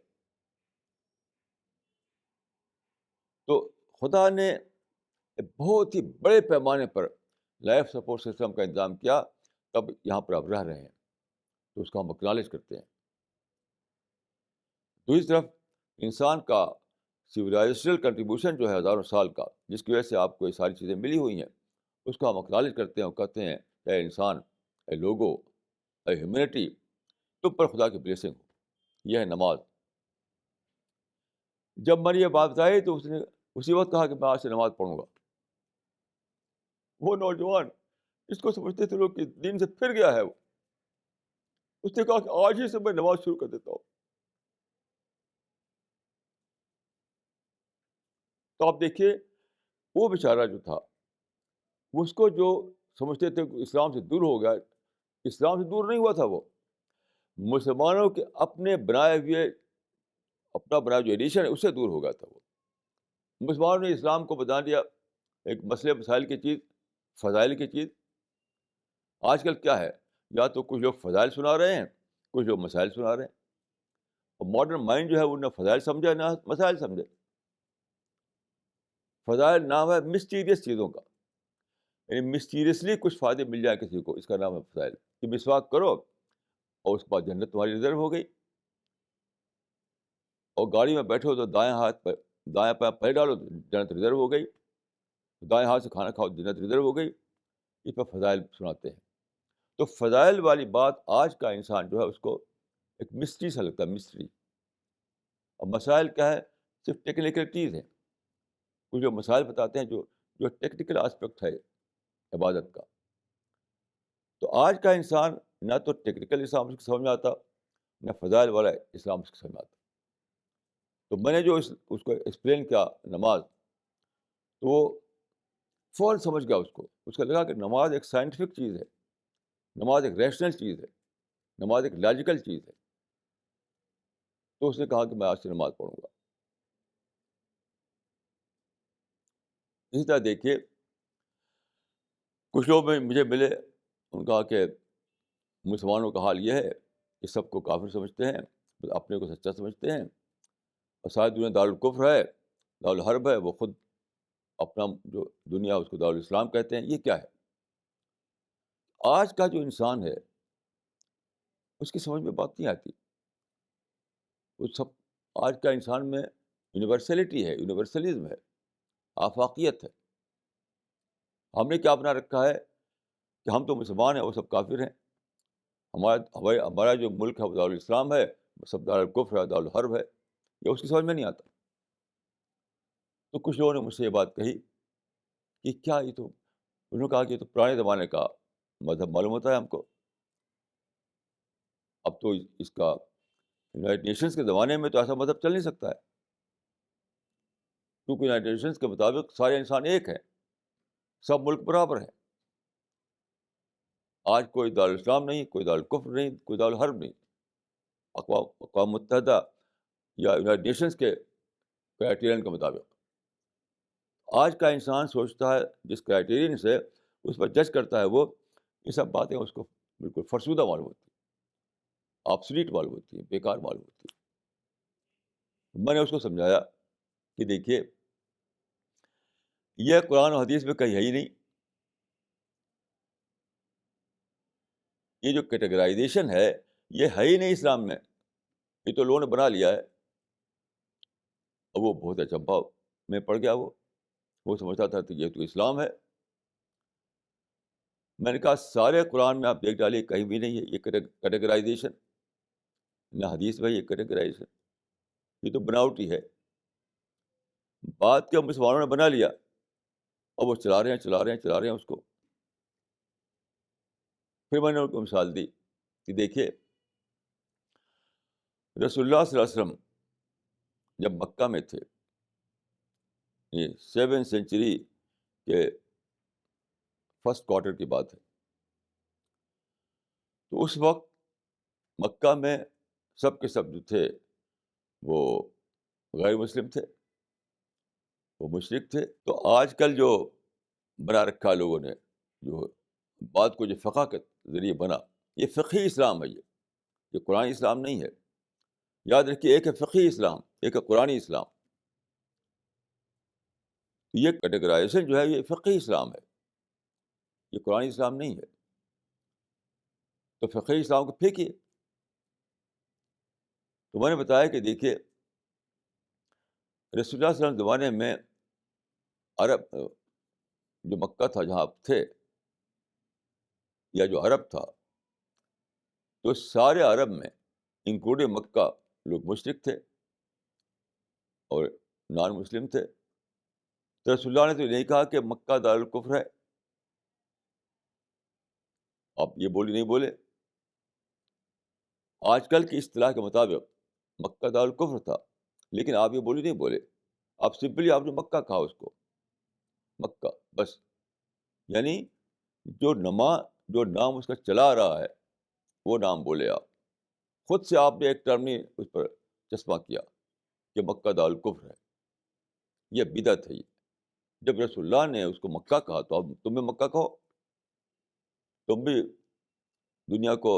تو خدا نے بہت ہی بڑے پیمانے پر لائف سپورٹ سسٹم کا انتظام کیا, تب یہاں پر آپ رہ رہے ہیں. تو اس کو ہم اکنالج کرتے ہیں. دوسری طرف انسان کا سویلائزیشنل کنٹریبیوشن جو ہے ہزاروں سال کا, جس کی وجہ سے آپ کو یہ ساری چیزیں ملی ہوئی ہیں, اس کو ہم اکنالج کرتے ہیں اور کہتے ہیں اے انسان, اے لوگو, اے ہیومینٹی, تم پر خدا کی بلیسنگ ہو. یہ ہے نماز. جب میں نے یہ بات بتائی تو اس نے اسی وقت کہا کہ میں آج سے نماز پڑھوں گا. وہ نوجوان اس کو سمجھتے تھے لوگ کہ دین سے پھر گیا ہے, اس نے کہا کہ آج ہی سے میں نماز شروع کر دیتا ہوں. تو آپ دیکھیے, وہ بیچارہ جو تھا, اس کو جو سمجھتے تھے کہ اسلام سے دور ہو گیا, اسلام سے دور نہیں ہوا تھا. وہ مسلمانوں کے اپنا بنایا جو ایڈیشن ہے اس سے دور ہو گیا تھا. وہ مسلمانوں نے اسلام کو بتا دیا ایک مسئلے مسائل کی چیز, فضائل کی چیز. آج کل کیا ہے, یا تو کچھ لوگ فضائل سنا رہے ہیں, کچھ لوگ مسائل سنا رہے ہیں. اور ماڈرن مائنڈ جو ہے وہ نہ فضائل سمجھے نہ مسائل سمجھے. فضائل نام ہے مسٹیریس چیزوں کا, یعنی مسٹیریسلی کچھ فائدے مل جائے کسی کو, اس کا نام ہے فضائل. کہ مسواک کرو اور اس کے بعد جنت تمہاری ریزرو ہو گئی. اور گاڑی میں بیٹھو تو دائیں پاؤں پہلے ڈالو تو جنت ریزرو ہو گئی. دائیں ہاتھ سے کھانا کھاؤ جنت ریزرو ہو گئی. اس پر فضائل سناتے ہیں. تو فضائل والی بات آج کا انسان جو ہے اس کو ایک مسٹری سا لگتا ہے, مسٹری. اور مسائل کیا ہے, صرف ٹیکنیکلٹیز ہیں. کچھ جو مسائل بتاتے ہیں جو ٹیکنیکل آسپیکٹ ہے عبادت کا. تو آج کا انسان نہ تو ٹیکنیکل اسلام اس کو سمجھ میں آتا, نہ فضائل والا اسلام اس کو سمجھ میں آتا. تو میں نے جو اس کو ایکسپلین کیا نماز، تو وہ فوراً سمجھ گیا، اس کو لگا کہ نماز ایک سائنٹیفک چیز ہے، نماز ایک ریشنل چیز ہے، نماز ایک لاجیکل چیز ہے. تو اس نے کہا کہ میں آج سے نماز پڑھوں گا. اسی طرح دیکھیے کچھ لوگ مجھے ملے، ان کا کہ مسلمانوں کا حال یہ ہے کہ سب کو کافر سمجھتے ہیں، اپنے کو سچا سمجھتے ہیں، اور ساری دنیا دارالکفر ہے، دارالحرب ہے، وہ خود اپنا جو دنیا اس کو دارالاسلام کہتے ہیں. یہ کیا ہے؟ آج کا جو انسان ہے اس کی سمجھ میں بات نہیں آتی. وہ سب آج کا انسان میں یونیورسلٹی ہے، یونیورسلزم ہے، آفاقیت ہے. ہم نے کیا بنا رکھا ہے کہ ہم تو مسلمان ہیں، وہ سب کافر ہیں. ہمارا جو ملک ہے وہ دارالاسلام ہے، سب دارالکفر ہے، دارالحرب ہے. یہ اس کی سمجھ میں نہیں آتا. تو کچھ لوگوں نے مجھ سے یہ بات کہی کہ کیا یہ تو، انہوں نے کہا کہ یہ تو پرانے زمانے کا مذہب معلوم ہوتا ہے ہم کو. اب تو اس کا یونائٹڈ نیشنز کے زمانے میں تو ایسا مذہب چل نہیں سکتا ہے، کیونکہ یونائٹڈ نیشنز کے مطابق سارے انسان ایک ہیں، سب ملک برابر ہیں. آج کوئی دارالاسلام نہیں، کوئی دارالکفر نہیں، کوئی دارالحرب نہیں. اقوام متحدہ یا یونائٹڈ نیشنز کے کرائٹیرین کے مطابق آج کا انسان سوچتا ہے، جس کرائٹیرین سے اس پر جج کرتا ہے، وہ یہ سب باتیں اس کو بالکل فرسودہ معلوم ہوتی ہیں، آبسلیٹ معلوم ہوتی ہیں، بیکار معلوم ہوتی ہیں. میں نے اس کو سمجھایا کہ دیکھیے یہ قرآن و حدیث میں کہیں ہے ہی نہیں. یہ جو کیٹیگرائزیشن ہے یہ ہے ہی نہیں اسلام میں، یہ تو لوگوں نے بنا لیا ہے. اور وہ بہت اچنبھا میں پڑ گیا. وہ سمجھتا تھا کہ یہ تو اسلام ہے. میں نے کہا سارے قرآن میں آپ دیکھ ڈالیے کہیں بھی نہیں ہے یہ کیٹیگرائزیشن، نہ حدیث میں یہ کیٹیگرائزیشن. یہ تو بناوٹی ہے، بات کیا مسلمانوں نے بنا لیا اور وہ چلا رہے ہیں اس کو. پھر میں نے ان کو مثال دی کہ دیکھیے رسول اللہ صلی اللہ علیہ وسلم جب مکہ میں تھے، یہ 7 سینچری کے فرسٹ کوارٹر کی بات ہے، تو اس وقت مکہ میں سب کے سب جو تھے وہ غیر مسلم تھے، وہ مشرک تھے. تو آج کل جو بنا رکھا لوگوں نے، جو بات کو جو فقہ کے ذریعے بنا، یہ فقہی اسلام ہے. یہ قرآن اسلام نہیں ہے. یاد رکھیے ایک ہے فقہی اسلام، ایک ہے قرآنی اسلام. یہ کیٹیگرائزیشن جو ہے یہ فقہی اسلام ہے، یہ قرآنی اسلام نہیں ہے. تو فقہی اسلام کو پھینکیے. تو میں نے بتایا کہ دیکھیے رسول اللہ صلی اللہ علیہ وسلم زمانے میں عرب جو مکہ تھا جہاں آپ تھے، یا جو عرب تھا، تو سارے عرب میں انکلوڈنگ مکہ لوگ مشرک تھے اور نان مسلم تھے. تو رسول اللہ نے تو نہیں کہا کہ مکہ دارالکفر ہے. آپ یہ بولی نہیں بولے. آج کل کی اصطلاح کے مطابق مکہ دارالکفر تھا، لیکن آپ یہ بولی نہیں بولے. آپ سمپلی آپ نے مکہ کہا اس کو، مکہ بس. یعنی جو نام اس کا چلا رہا ہے وہ نام بولے. آپ خود سے آپ نے ایک ٹرم نہیں اس پر چسپاں کیا کہ مکہ دارالکفر ہے. یہ بدعت ہے. یہ جب رسول اللہ نے اس کو مکہ کہا تو اب تم بھی مکہ کہو. تم بھی دنیا کو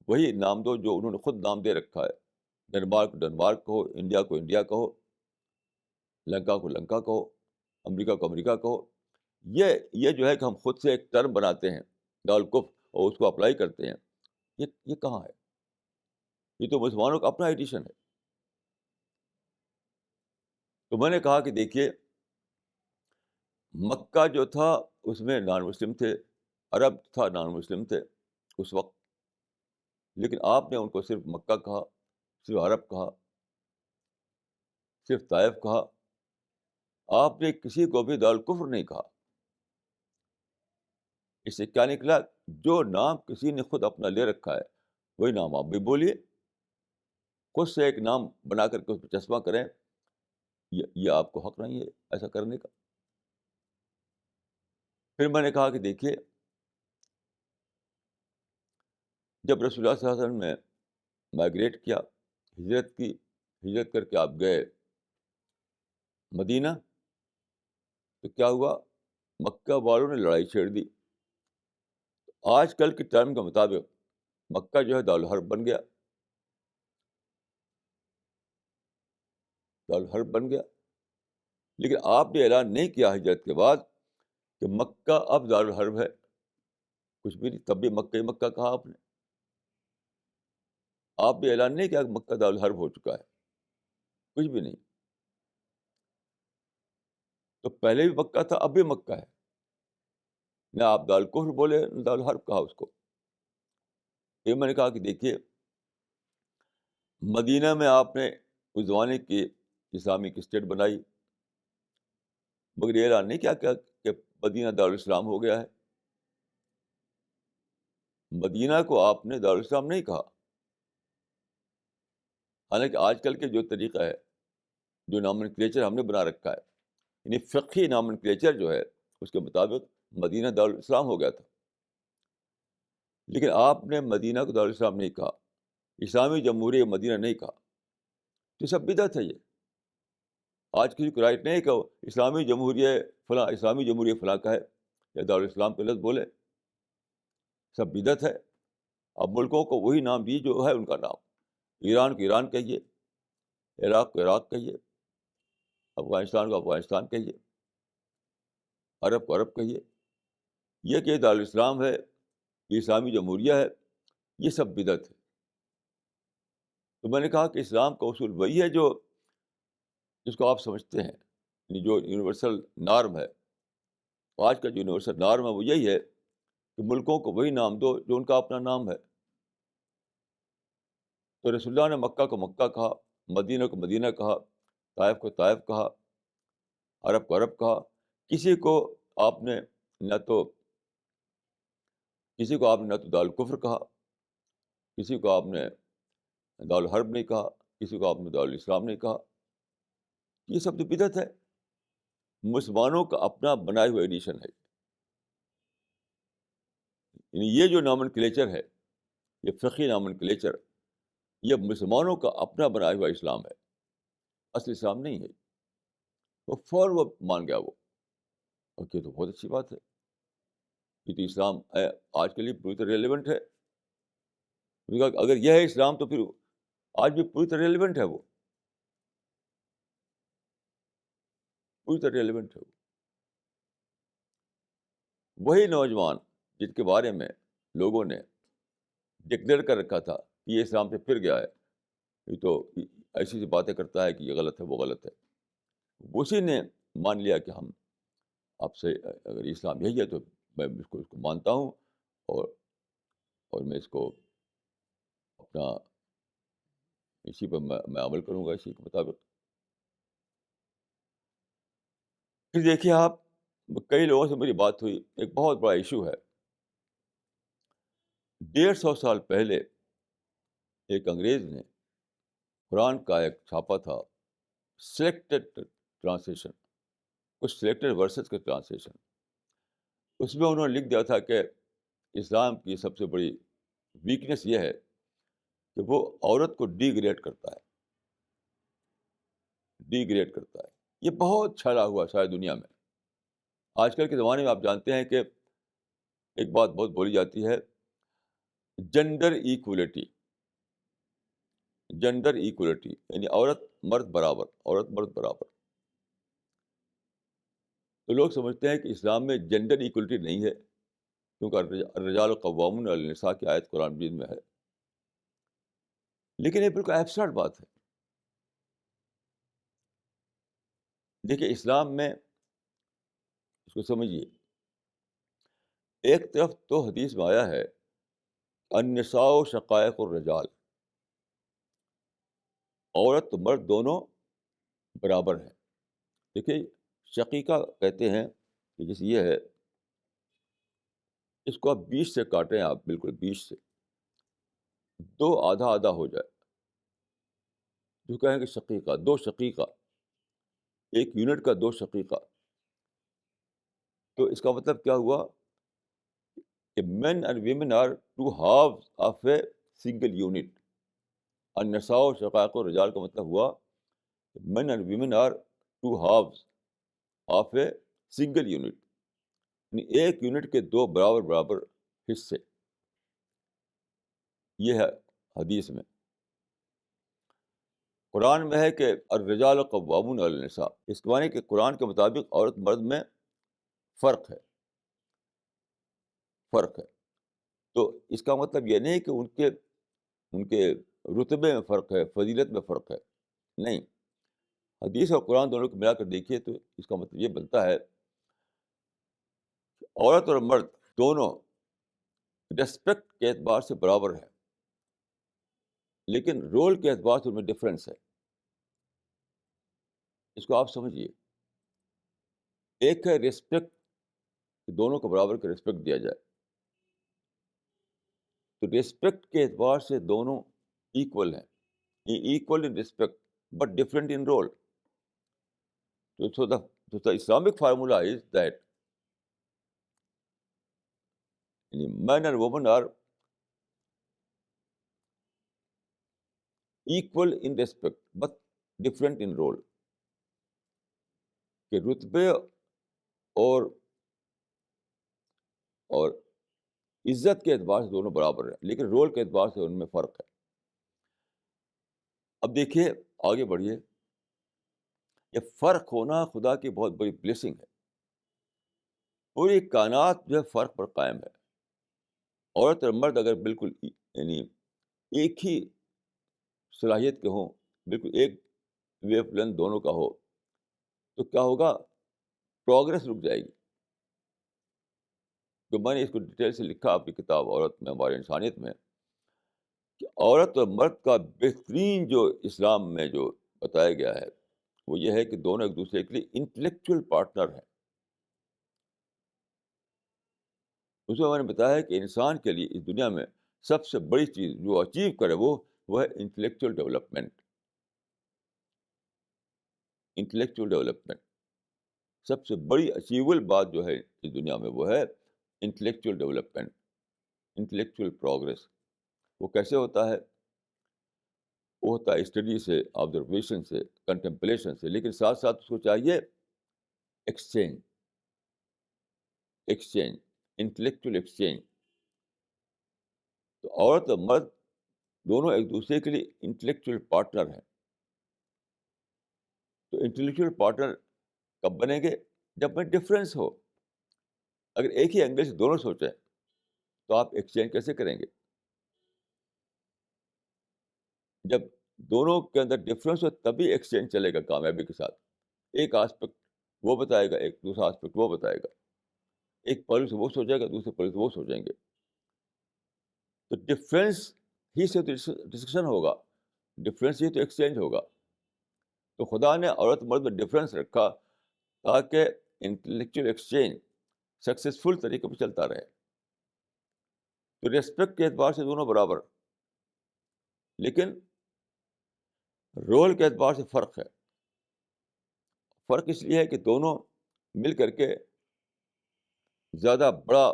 وہی نام دو جو انہوں نے خود نام دے رکھا ہے. ڈنمارک ڈنمارک کہو، انڈیا کو انڈیا کہو، لنکا کو لنکا کہو، امریکہ کو امریکہ کہو. یہ جو ہے کہ ہم خود سے ایک ٹرم بناتے ہیں دارالکفر اور اس کو اپلائی کرتے ہیں، یہ کہاں ہے؟ یہ تو مسلمانوں کا اپنا ایڈیشن ہے. تو میں نے کہا کہ دیکھیے مکہ جو تھا اس میں نان مسلم تھے، عرب تھا نان مسلم تھے اس وقت، لیکن آپ نے ان کو صرف مکہ کہا، صرف عرب کہا، صرف طائف کہا. آپ نے کسی کو بھی دارالکفر نہیں کہا. اس سے کیا نکلا؟ جو نام کسی نے خود اپنا لے رکھا ہے وہی نام آپ بھی بولیے. خود سے ایک نام بنا کر کے اس پہ چشمہ کریں، یہ آپ کو حق نہیں ہے ایسا کرنے کا۔ پھر میں نے کہا کہ دیکھیے، جب رسول اللہ صلی اللہ علیہ وسلم نے مائگریٹ کیا، ہجرت کی، ہجرت کر کے آپ گئے مدینہ، تو کیا ہوا؟ مکہ والوں نے لڑائی چھیڑ دی۔ آج کل کے ٹائم کے مطابق مکہ جو ہے دارالحرب بن گیا، دارالحرب بن گیا۔ لیکن آپ نے اعلان نہیں کیا ہجرت کے بعد کہ مکہ اب دارالحرب ہے، کچھ بھی نہیں، تب بھی مکہ ہی مکہ کہا آپ نے۔ آپ نے اعلان نہیں کیا کہ مکہ دارالحرب ہو چکا ہے، کچھ بھی نہیں۔ تو پہلے بھی مکہ تھا، اب بھی مکہ ہے، نہ آپ دارالکفر بولے نہ دارالحرب کہا اس کو۔ یہ میں نے کہا کہ دیکھیے، مدینہ میں آپ نے اس زمانے کی اسلامک اسٹیٹ بنائی، مگر یہ اعلان نہیں کیا کہ مدینہ دارالاسلام ہو گیا ہے۔ مدینہ کو آپ نے دارالاسلام نہیں کہا، حالانکہ آج کل کے جو طریقہ ہے، جو نامنکلیچر ہم نے بنا رکھا ہے، یعنی فقہی نامنکلیچر جو ہے، اس کے مطابق مدینہ دارالاسلام ہو گیا تھا۔ لیکن آپ نے مدینہ کو دارالاسلام نہیں کہا، اسلامی جمہوریہ مدینہ نہیں کہا، تو سب بدعت ہے۔ یہ آج کسی کو رائٹ نہیں کہ وہ اسلامی جمہوریہ فلاں، اسلامی جمہوریہ فلاں کا ہے یا دارالاسلام پہ لفظ بولے، سب بدعت ہے۔ اب ملکوں کو وہی نام دیے جو ہے ان کا نام، ایران کو ایران کہیے، عراق کو عراق کہیے، افغانستان کو افغانستان کہیے، عرب کو عرب کہیے۔ یہ کہ دارالاسلام ہے، یہ اسلامی جمہوریہ ہے، یہ سب بدعت ہے۔ تو میں نے کہا کہ اسلام کا اصول وہی ہے جو جس کو آپ سمجھتے ہیں، یعنی جو یونیورسل نارم ہے۔ آج کا جو یونیورسل نارم ہے وہ یہی ہے کہ ملکوں کو وہی نام دو جو ان کا اپنا نام ہے۔ تو رسول اللہ نے مکہ کو مکہ کہا، مدینہ کو مدینہ کہا، طائف کو طائف کہا، عرب کو عرب کہا۔ کسی کو آپ نے نہ تو کسی کو آپ نے نہ تو دارالکفر کہا، کسی کو آپ نے دارالحرب نہیں کہا، کسی کو آپ نے دارالاسلام نہیں کہا۔ یہ سب تو بدعت ہے، مسلمانوں کا اپنا بنایا ہوا ایڈیشن ہے۔ یعنی یہ جو نامنکلیچر ہے، یہ فقہی نامنکلیچر، یہ مسلمانوں کا اپنا بنایا ہوا اسلام ہے، اصل اسلام نہیں ہے۔ وہ فوراً وہ مان گیا وہ، اور یہ تو بہت اچھی بات ہے، یہ تو اسلام آج کے لیے پوری طرح ریلیونٹ ہے۔ اگر یہ ہے اسلام تو پھر آج بھی پوری طرح ریلیونٹ ہے، وہ پوری طرح ریلیونٹ ہے۔ وہی نوجوان جن کے بارے میں لوگوں نے ڈکلیئر کر رکھا تھا کہ یہ اسلام سے پھر گیا ہے، یہ تو ایسی باتیں کرتا ہے کہ یہ غلط ہے وہ غلط ہے، اسی نے مان لیا کہ ہم آپ سے، اگر اسلام یہی ہے تو میں اس کو مانتا ہوں، اور میں اس کو اپنا، اسی پر میں عمل کروں گا، اسی کے مطابق۔ پھر دیکھیے آپ، کئی لوگوں سے میری بات ہوئی، ایک بہت بڑا ایشو ہے۔ 150 سال پہلے ایک انگریز نے قرآن کا ایک چھاپا تھا، سلیکٹڈ ٹرانسلیشن، کچھ سلیکٹڈ ورسز کے ٹرانسلیشن۔ اس میں انہوں نے لکھ دیا تھا کہ اسلام کی سب سے بڑی ویکنیس یہ ہے کہ وہ عورت کو ڈی گریڈ کرتا ہے، ڈی گریڈ کرتا ہے۔ یہ بہت چھیلا ہوا ساری دنیا میں۔ آج کل کے زمانے میں آپ جانتے ہیں کہ ایک بات بہت بولی جاتی ہے، جینڈر ایکولیٹی، جینڈر ایکولیٹی، یعنی عورت مرد برابر، عورت مرد برابر۔ تو لوگ سمجھتے ہیں کہ اسلام میں جینڈر ایکولیٹی نہیں ہے، کیونکہ الرجال قوامون علی النساء کی آیت قرآن مجید میں ہے۔ لیکن یہ بالکل ایبسرڈ بات ہے۔ دیکھیے اسلام میں، اس کو سمجھیے، ایک طرف تو حدیث میں آیا ہے النساء شقائق الرجال، عورت تو مرد دونوں برابر ہیں۔ دیکھیے شقیقہ کہتے ہیں کہ جیسے یہ ہے، اس کو آپ 20 سے کاٹیں، آپ بالکل 20 سے، دو آدھا آدھا ہو جائے، جو کہیں گے شقیقہ، دو شقیقہ، ایک یونٹ کا دو شقیقہ. تو اس کا مطلب کیا ہوا کہ men and women are two half of a single unit. النساء و شقائق و رجال کا مطلب ہوا men and women are two half of a single unit, یعنی ایک یونٹ کے دو برابر برابر حصے. یہ ہے حدیث میں. قرآن میں ہے کہ الرجال قوامون علی النساء. اس کے معنی کہ قرآن کے مطابق عورت مرد میں فرق ہے، فرق ہے. تو اس کا مطلب یہ نہیں کہ ان کے رتبے میں فرق ہے، فضیلت میں فرق ہے، نہیں. حدیث اور قرآن دونوں کو ملا کر دیکھیے تو اس کا مطلب یہ بنتا ہے کہ عورت اور مرد دونوں ریسپیکٹ کے اعتبار سے برابر ہیں، لیکن رول کے اعتبار سے ان میں ڈفرینس ہے. اس کو آپ سمجھیے. ایک ہے ریسپیکٹ، دونوں کو برابر کا ریسپیکٹ دیا جائے. تو ریسپیکٹ کے اعتبار سے دونوں ایکول ہیں، equal in respect but different in role. So the Islamic formula is that men and women are equal in respect but different in role. کہ رتبے اور عزت کے اعتبار سے دونوں برابر ہیں، لیکن رول کے اعتبار سے ان میں فرق ہے. اب دیکھیے، آگے بڑھیے. یہ فرق ہونا خدا کی بہت بڑی بلیسنگ ہے. پوری کائنات جو ہے فرق پر قائم ہے. عورت اور مرد اگر بالکل یعنی ایک ہی صلاحیت کے ہوں، بالکل ایک ویو لینتھ دونوں کا ہو، تو کیا ہوگا؟ پروگرس رک جائے گی. تو میں نے اس کو ڈیٹیل سے لکھا اپنی کتاب عورت میں ہماری انسانیت میں کہ عورت اور مرد کا بہترین جو اسلام میں جو بتایا گیا ہے وہ یہ ہے کہ دونوں ایک دوسرے کے لیے انٹلیکچوئل پارٹنر ہیں. اس میں نے بتایا کہ انسان کے لیے اس دنیا میں سب سے بڑی چیز جو اچیو کرے وہ ہے انٹلیکچوئل ڈیولپمنٹ. انٹلیکچوئل ڈیولپمنٹ سب سے بڑی اچیوبل بات جو ہے اس دنیا میں وہ ہے انٹلیکچوئل ڈیولپمنٹ، انٹلیکچوئل پروگرس. وہ کیسے ہوتا ہے؟ وہ ہوتا ہے اسٹڈی سے، آبزرویشن سے، کنٹمپلیشن سے، لیکن ساتھ ساتھ اس کو چاہیے ایکسچینج، ایکسچینج، انٹلیکچوئل ایکسچینج. تو عورت اور مرد دونوں ایک دوسرے کے لیے انٹلیکچوئل پارٹنر ہیں. تو انٹلیکچوئل پارٹنر کب بنیں گے؟ جب میں ڈفرینس ہو. اگر ایک ہی اینگل سے دونوں سوچیں تو آپ ایکسچینج کیسے کریں گے؟ جب دونوں کے اندر ڈفرینس ہو تبھی ایکسچینج چلے گا کامیابی کے ساتھ. ایک آسپیکٹ وہ بتائے گا، ایک دوسرا آسپیکٹ وہ بتائے گا. ایک پہلو سے وہ سوچے گا، دوسرے پہلو سے وہ سوچیں گے. تو ڈفرینس ہی سے تو ڈسکشن ہوگا، ڈفرینس ہی تو ایکسچینج ہوگا. تو خدا نے عورت مرد میں ڈفرینس رکھا تاکہ انٹلیکچوئل ایکسچینج سکسیزفل طریقے پہ چلتا رہے. تو ریسپیکٹ کے اعتبار سے دونوں برابر، لیکن رول کے اعتبار سے فرق ہے. فرق اس لیے ہے کہ دونوں مل کر کے زیادہ بڑا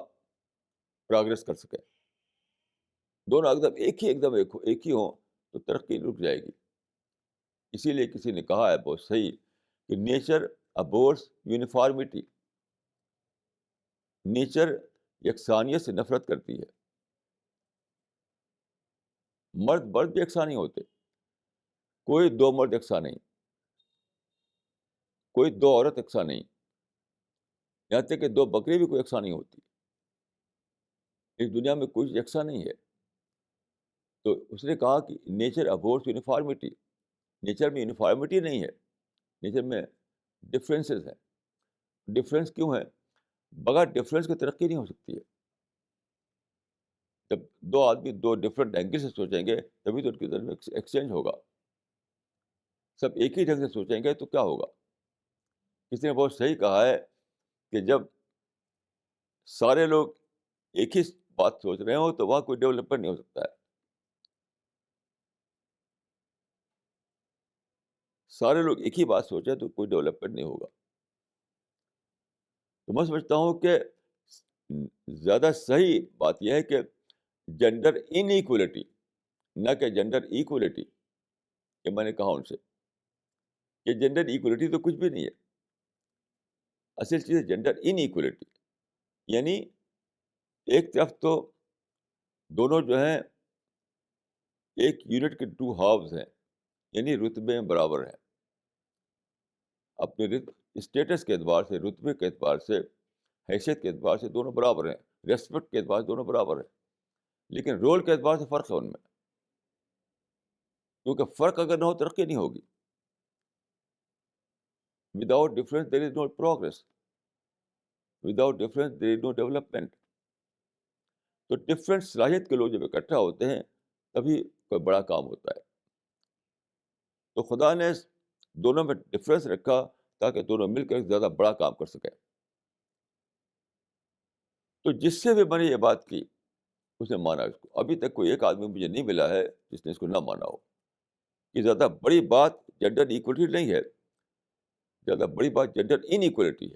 پروگرس کر سکیں. دونوں ایک ہی ہوں تو ترقی رک جائے گی. اسی لیے کسی نے کہا ہے بہت صحیح کہ نیچر ابورس یونیفارمٹی. نیچر یکسانیت سے نفرت کرتی ہے. مرد بھی یکساں نہیں ہوتے. کوئی دو مرد یکساں نہیں، کوئی دو عورت یکساں نہیں، یہاں تک کہ دو بکری بھی کوئی یکساں نہیں ہوتی. اس دنیا میں کوئی یکساں نہیں ہے. تو اس نے کہا کہ نیچر ابورس یونیفارمٹی. نیچر میں یونیفارمٹی نہیں ہے، نیچر میں ڈفرینسز ہیں. ڈفرینس کیوں ہے؟ بغیر ڈفرینس کی ترقی نہیں ہو سکتی ہے. جب دو آدمی دو ڈفرینٹ اینگل سے سوچیں گے تبھی تو ان کے درمیان ایکسچینج ہوگا. سب ایک ہی ڈھنگ سے سوچیں گے تو کیا ہوگا؟ کسی نے بہت صحیح کہا ہے کہ جب سارے لوگ ایک ہی بات سوچ رہے ہوں تو وہاں کوئی ڈیولپمنٹ نہیں ہو سکتا ہے. سارے لوگ ایک ہی بات سوچیں تو کوئی ڈیولپمنٹ نہیں ہوگا. تو میں سمجھتا ہوں کہ زیادہ صحیح بات یہ ہے کہ جینڈر ان ایکولیٹی، نہ کہ جینڈر ایکولیٹی. کہ میں نے کہا ان سے کہ جینڈر ایکولیٹی تو کچھ بھی نہیں ہے. اصل چیز ہے جینڈر ان ایکولیٹی. یعنی ایک طرف تو دونوں جو ہیں ایک یونٹ کے ٹو ہاؤز ہیں، یعنی رتبے میں برابر ہیں. اپنے اسٹیٹس کے اعتبار سے، رتبے کے اعتبار سے، حیثیت کے اعتبار سے دونوں برابر ہیں. ریسپیکٹ کے اعتبار سے دونوں برابر ہیں. لیکن رول کے اعتبار سے فرق ہے ان میں. کیونکہ فرق اگر نہ ہو ترقی نہیں ہوگی. وداؤٹ ڈفرینس دیر از نو پروگرس. وداؤٹ ڈفرینس دیر از نو ڈیولپمنٹ. تو ڈفرینٹ صلاحیت کے لوگ جب اکٹھا ہوتے ہیں تبھی کوئی بڑا کام ہوتا ہے. تو خدا نے دونوں میں ڈفرینس رکھا تاکہ دونوں مل کر زیادہ بڑا کام کر سکیں. تو جس سے بھی میں نے یہ بات کی اس نے مانا اس کو. ابھی تک کوئی ایک آدمی مجھے نہیں ملا ہے جس نے اس کو نہ مانا ہو. کہ زیادہ بڑی بات جینڈر ایکولیٹی نہیں ہے، زیادہ بڑی بات جینڈر ان ایکولیٹی ہے.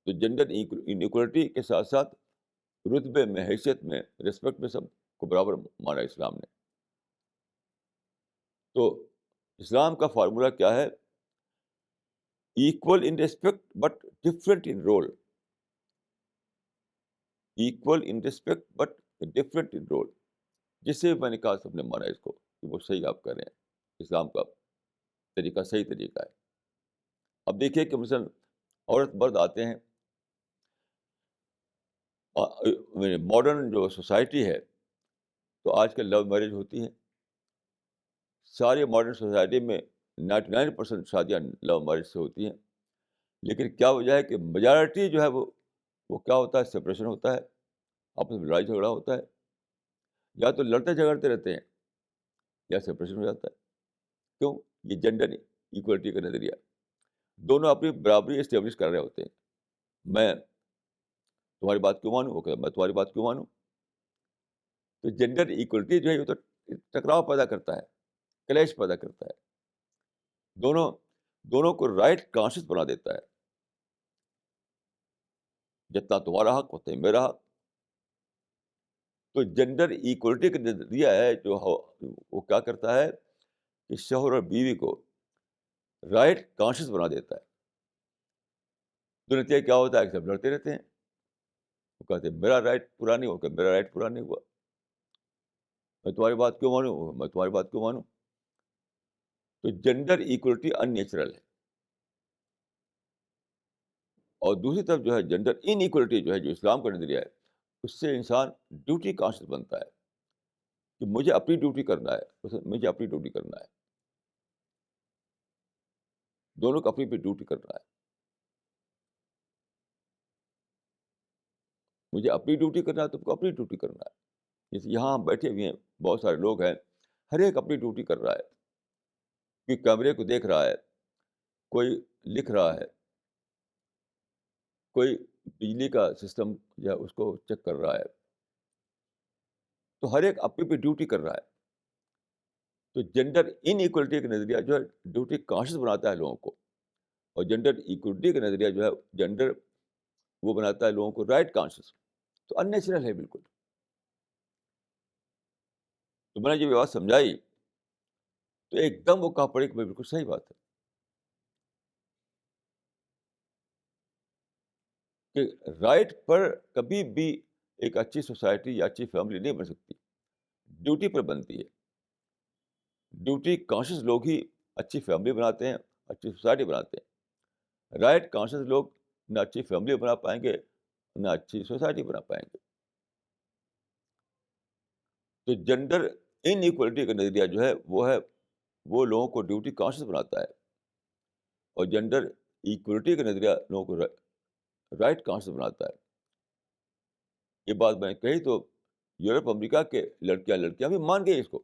تو جینڈر انیکولیٹی کے ساتھ ساتھ رتبے میں، حیثیت میں، رسپیکٹ میں سب کو برابر مانا اسلام نے. تو اسلام کا فارمولا کیا ہے؟ Equal in respect but different in role. Equal in respect but different in role. جس سے میں نے کہا سب نے مانا اس کو کہ وہ صحیح آپ کر رہے ہیں. اسلام کا طریقہ صحیح طریقہ ہے. اب دیکھیے کہ مثلاً عورت مرد آتے ہیں. ماڈرن جو سوسائٹی ہے تو آج کل لو میرج ہوتی ہیں. ساری ماڈرن سوسائٹی میں 99% شادیاں لو میرج سے ہوتی ہیں. لیکن کیا وجہ ہے کہ میجارٹی جو ہے وہ کیا ہوتا ہے؟ سپریشن ہوتا ہے، آپس میں لڑائی جھگڑا ہوتا ہے. یا تو لڑتے جھگڑتے رہتے ہیں یا سپریشن ہو جاتا ہے. کیوں؟ یہ جینڈر ایکولیٹی کا نظریہ. دونوں اپنی برابری اسٹیبلش کر رہے ہوتے ہیں. میں تمہاری بات کیوں مانوں؟ میں تمہاری بات کیوں مانوں؟ تو جینڈر ایکولیٹی جو ہے وہ تو ٹکراؤ پیدا کرتا ہے، کلیش پیدا کرتا ہے. دونوں کو رائٹ کانشیس بنا دیتا ہے. جتنا تمہارا حق اتنا ہی میرا حق. تو جینڈر ایکولیٹی کا نظریہ ہے جو وہ کیا کرتا ہے کہ شوہر اور بیوی کو رائٹ کانشیس بنا دیتا ہے. تو نتیجہ کیا ہوتا ہے کہ سب لڑتے رہتے ہیں. وہ کہتے ہیں میرا رائٹ پورا نہیں ہوا، میرا رائٹ پورا نہیں ہوا. میں تمہاری بات کیوں مانوں؟ میں تمہاری بات کیوں مانوں؟ تو جینڈر ایکولیٹی ان نیچرل ہے. اور دوسری طرف جو ہے جینڈر ان ایکولیٹی جو ہے، جو اسلام کا نظریہ ہے، اس سے انسان ڈیوٹی کانشیس بنتا ہے کہ مجھے اپنی ڈیوٹی کرنا ہے. مجھے اپنی ڈیوٹی کرنا ہے. دونوں کو اپنی اپنی ڈیوٹی کرنا ہے. مجھے اپنی ڈیوٹی کرنا ہے، تم کو اپنی ڈیوٹی کرنا ہے. جیسے یہاں ہم بیٹھے ہوئے ہیں، بہت سارے لوگ ہیں، ہر ایک اپنی ڈیوٹی کر رہا ہے. کوئی کیمرے کو دیکھ رہا ہے، کوئی لکھ رہا ہے، کوئی بجلی کا سسٹم یا اس کو چیک کر رہا ہے. تو ہر ایک اپنی اپنی ڈیوٹی کر رہا ہے. تو جینڈر ان ایکولیٹی کا نظریہ جو ہے ڈیوٹی کانشیس بناتا ہے لوگوں کو. اور جینڈر ایکولیٹی کا نظریہ جو ہے جینڈر وہ بناتا ہے لوگوں کو رائٹ کانشیس. تو ان نیچرل ہے بالکل. تو میں نے جب یہ بات سمجھائی تو ایک دم وہ کہا پڑے کہ بالکل صحیح بات ہے کہ رائٹ پر کبھی بھی ایک اچھی سوسائٹی یا اچھی فیملی نہیں بن سکتی. ڈیوٹی پر بنتی ہے. ڈیوٹی کانشیس لوگ ہی اچھی فیملی بناتے ہیں، اچھی سوسائٹی بناتے ہیں. رائٹ کانشیس لوگ نہ اچھی فیملی بنا پائیں گے نہ اچھی سوسائٹی بنا پائیں گے. تو جینڈر ان ایکولیٹی کا نظریہ جو ہے وہ لوگوں کو ڈیوٹی کانشیس بناتا ہے. اور جینڈر ایکولیٹی کا نظریہ لوگوں کو رائٹ کانشیس بناتا ہے. یہ بات میں نے کہی تو یورپ امریکہ کے لڑکیاں بھی مان گئی اس کو.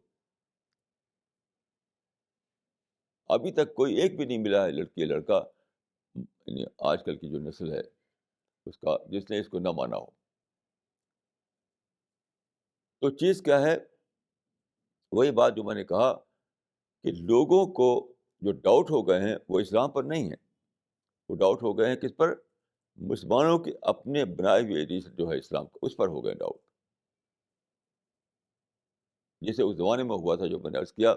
ابھی تک کوئی ایک بھی نہیں ملا ہے لڑکی یا لڑکا، یعنی آج کل کی جو نسل ہے اس کا، جس نے اس کو نہ مانا ہو. تو چیز کیا ہے؟ وہی بات جو میں نے کہا کہ لوگوں کو جو ڈاؤٹ ہو گئے ہیں وہ اسلام پر نہیں ہیں، وہ ڈاؤٹ ہو گئے ہیں کس پر؟ مسلمانوں کے اپنے بنائے ہوئے ریلیجن جو ہے اسلام کا، اس پر ہو گئے ڈاؤٹ. جیسے اس زمانے میں ہوا تھا جو میں نے عرض کیا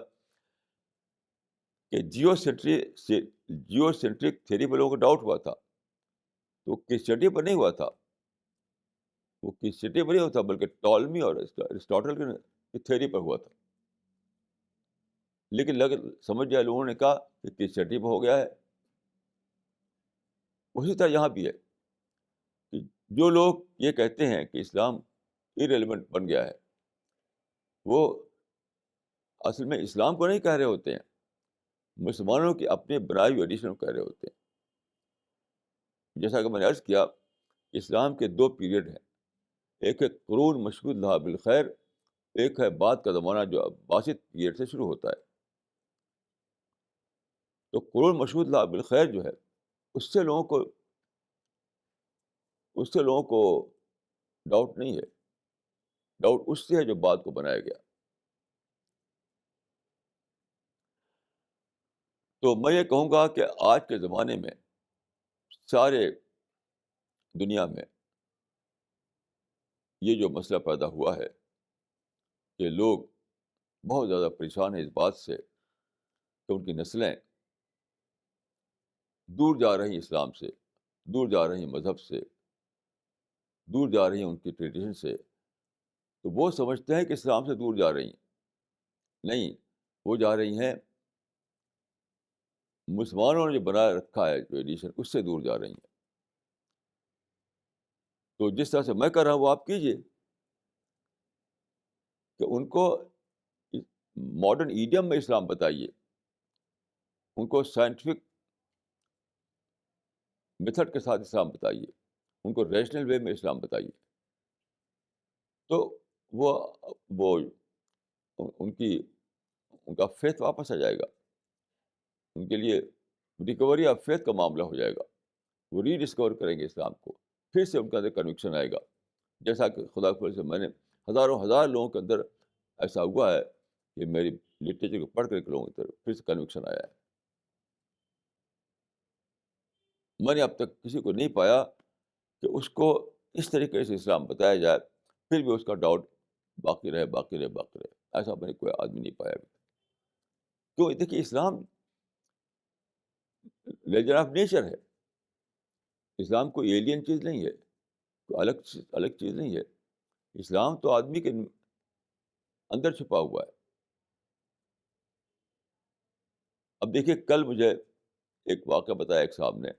کہ جیو سینٹرک تھیوری پر لوگوں کو ڈاؤٹ ہوا تھا، تو کرسچینٹی پر نہیں ہوا تھا. وہ کرسچینٹی پر نہیں ہوا تھا بلکہ ٹالمی اور ارسطاٹل کی تھیوری پر ہوا تھا. لیکن سمجھ جائے لوگوں نے کہا کہ کرسچینٹی پر ہو گیا ہے. اسی طرح یہاں بھی ہے کہ جو لوگ یہ کہتے ہیں کہ اسلام irrelevant بن گیا ہے، وہ اصل میں اسلام کو نہیں کہہ رہے ہوتے ہیں، مسلمانوں کے اپنے بنائی ہوئے ایڈیشن کو کہہ رہے ہوتے ہیں. جیسا کہ میں نے عرض کیا، اسلام کے دو پیریڈ ہیں، ایک ہے قرون مشہود لہا بالخیر، ایک ہے بعد کا زمانہ جو عباسد پیریڈ سے شروع ہوتا ہے. تو قرون مشہود لہا بالخیر جو ہے، اس سے لوگوں کو اس سے لوگوں کو ڈاؤٹ نہیں ہے. ڈاؤٹ اس سے ہے جو بعد کو بنایا گیا. تو میں یہ کہوں گا کہ آج کے زمانے میں سارے دنیا میں یہ جو مسئلہ پیدا ہوا ہے کہ لوگ بہت زیادہ پریشان ہیں اس بات سے کہ ان کی نسلیں دور جا رہی ہیں اسلام سے، دور جا رہی ہیں مذہب سے، دور جا رہی ہیں ان کی ٹریڈیشن سے. تو وہ سمجھتے ہیں کہ اسلام سے دور جا رہی ہیں. نہیں، وہ جا رہی ہیں مسلمانوں نے جو بنائے رکھا ہے ٹریڈیشن، اس سے دور جا رہی ہیں. تو جس طرح سے میں کر رہا ہوں وہ آپ کیجیے، کہ ان کو ماڈرن ایڈیم میں اسلام بتائیے، ان کو سائنٹیفک میتھڈ کے ساتھ اسلام بتائیے، ان کو ریشنل وے میں اسلام بتائیے. تو وہ وہ ان کا فیتھ واپس آ جائے گا. ان کے لیے ریکوری آف فیتھ کا معاملہ ہو جائے گا. وہ ری ڈسکور کریں گے اسلام کو، پھر سے ان کے اندر کنوکشن آئے گا. جیسا کہ خدا کی وجہ سے میں نے ہزار لوگوں کے اندر ایسا ہوا ہے کہ میری لٹریچر کو پڑھ کر کے لوگوں کی طرف پھر سے کنوکشن آیا ہے. میں نے اب تک کسی کو نہیں پایا کہ اس کو اس طریقے سے اسلام بتایا جائے پھر بھی اس کا ڈاؤٹ باقی رہے. ایسا میں نے کوئی آدمی نہیں پایا ابھی. کیوں؟ دیکھیے، اسلام ریلیجن آف نیچر ہے. اسلام کوئی ایلین چیز نہیں ہے، کوئی الگ چیز نہیں ہے. اسلام تو آدمی کے اندر چھپا ہوا ہے. اب دیکھیے، کل مجھے ایک واقعہ بتایا ایک صاحب نے،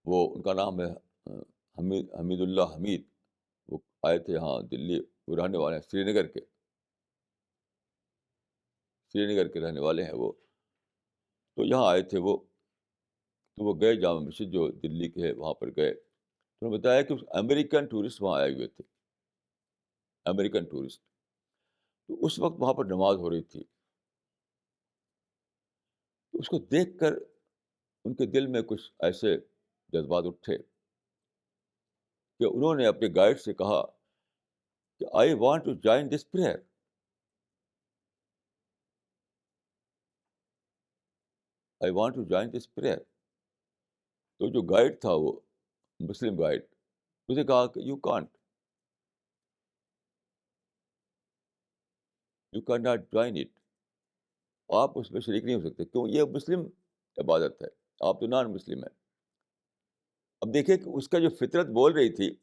وہ ان کا نام ہے حمید اللہ حمید. وہ آئے تھے یہاں دلی، وہ رہنے والے ہیں سری نگر کے رہنے والے ہیں وہ. تو یہاں آئے تھے وہ، تو وہ گئے جامع مسجد جو دلی کے ہے وہاں پر گئے. تو انہوں نے بتایا کہ امریکن ٹورسٹ وہاں آئے ہوئے تھے، امریکن ٹورسٹ. تو اس وقت وہاں پر نماز ہو رہی تھی. تو اس کو دیکھ کر ان کے دل میں کچھ ایسے جذبات اٹھے کہ انہوں نے اپنے گائیڈ سے کہا کہ I want to join this prayer. I want to join this prayer. تو جو گائیڈ تھا وہ مسلم گائیڈ، اسے کہا کہ you can not join it. آپ اس میں شریک نہیں ہو سکتے. کیوں؟ یہ مسلم عبادت ہے، آپ تو نان مسلم ہیں. اب دیکھیں کہ اس کا جو فطرت بول رہی تھی،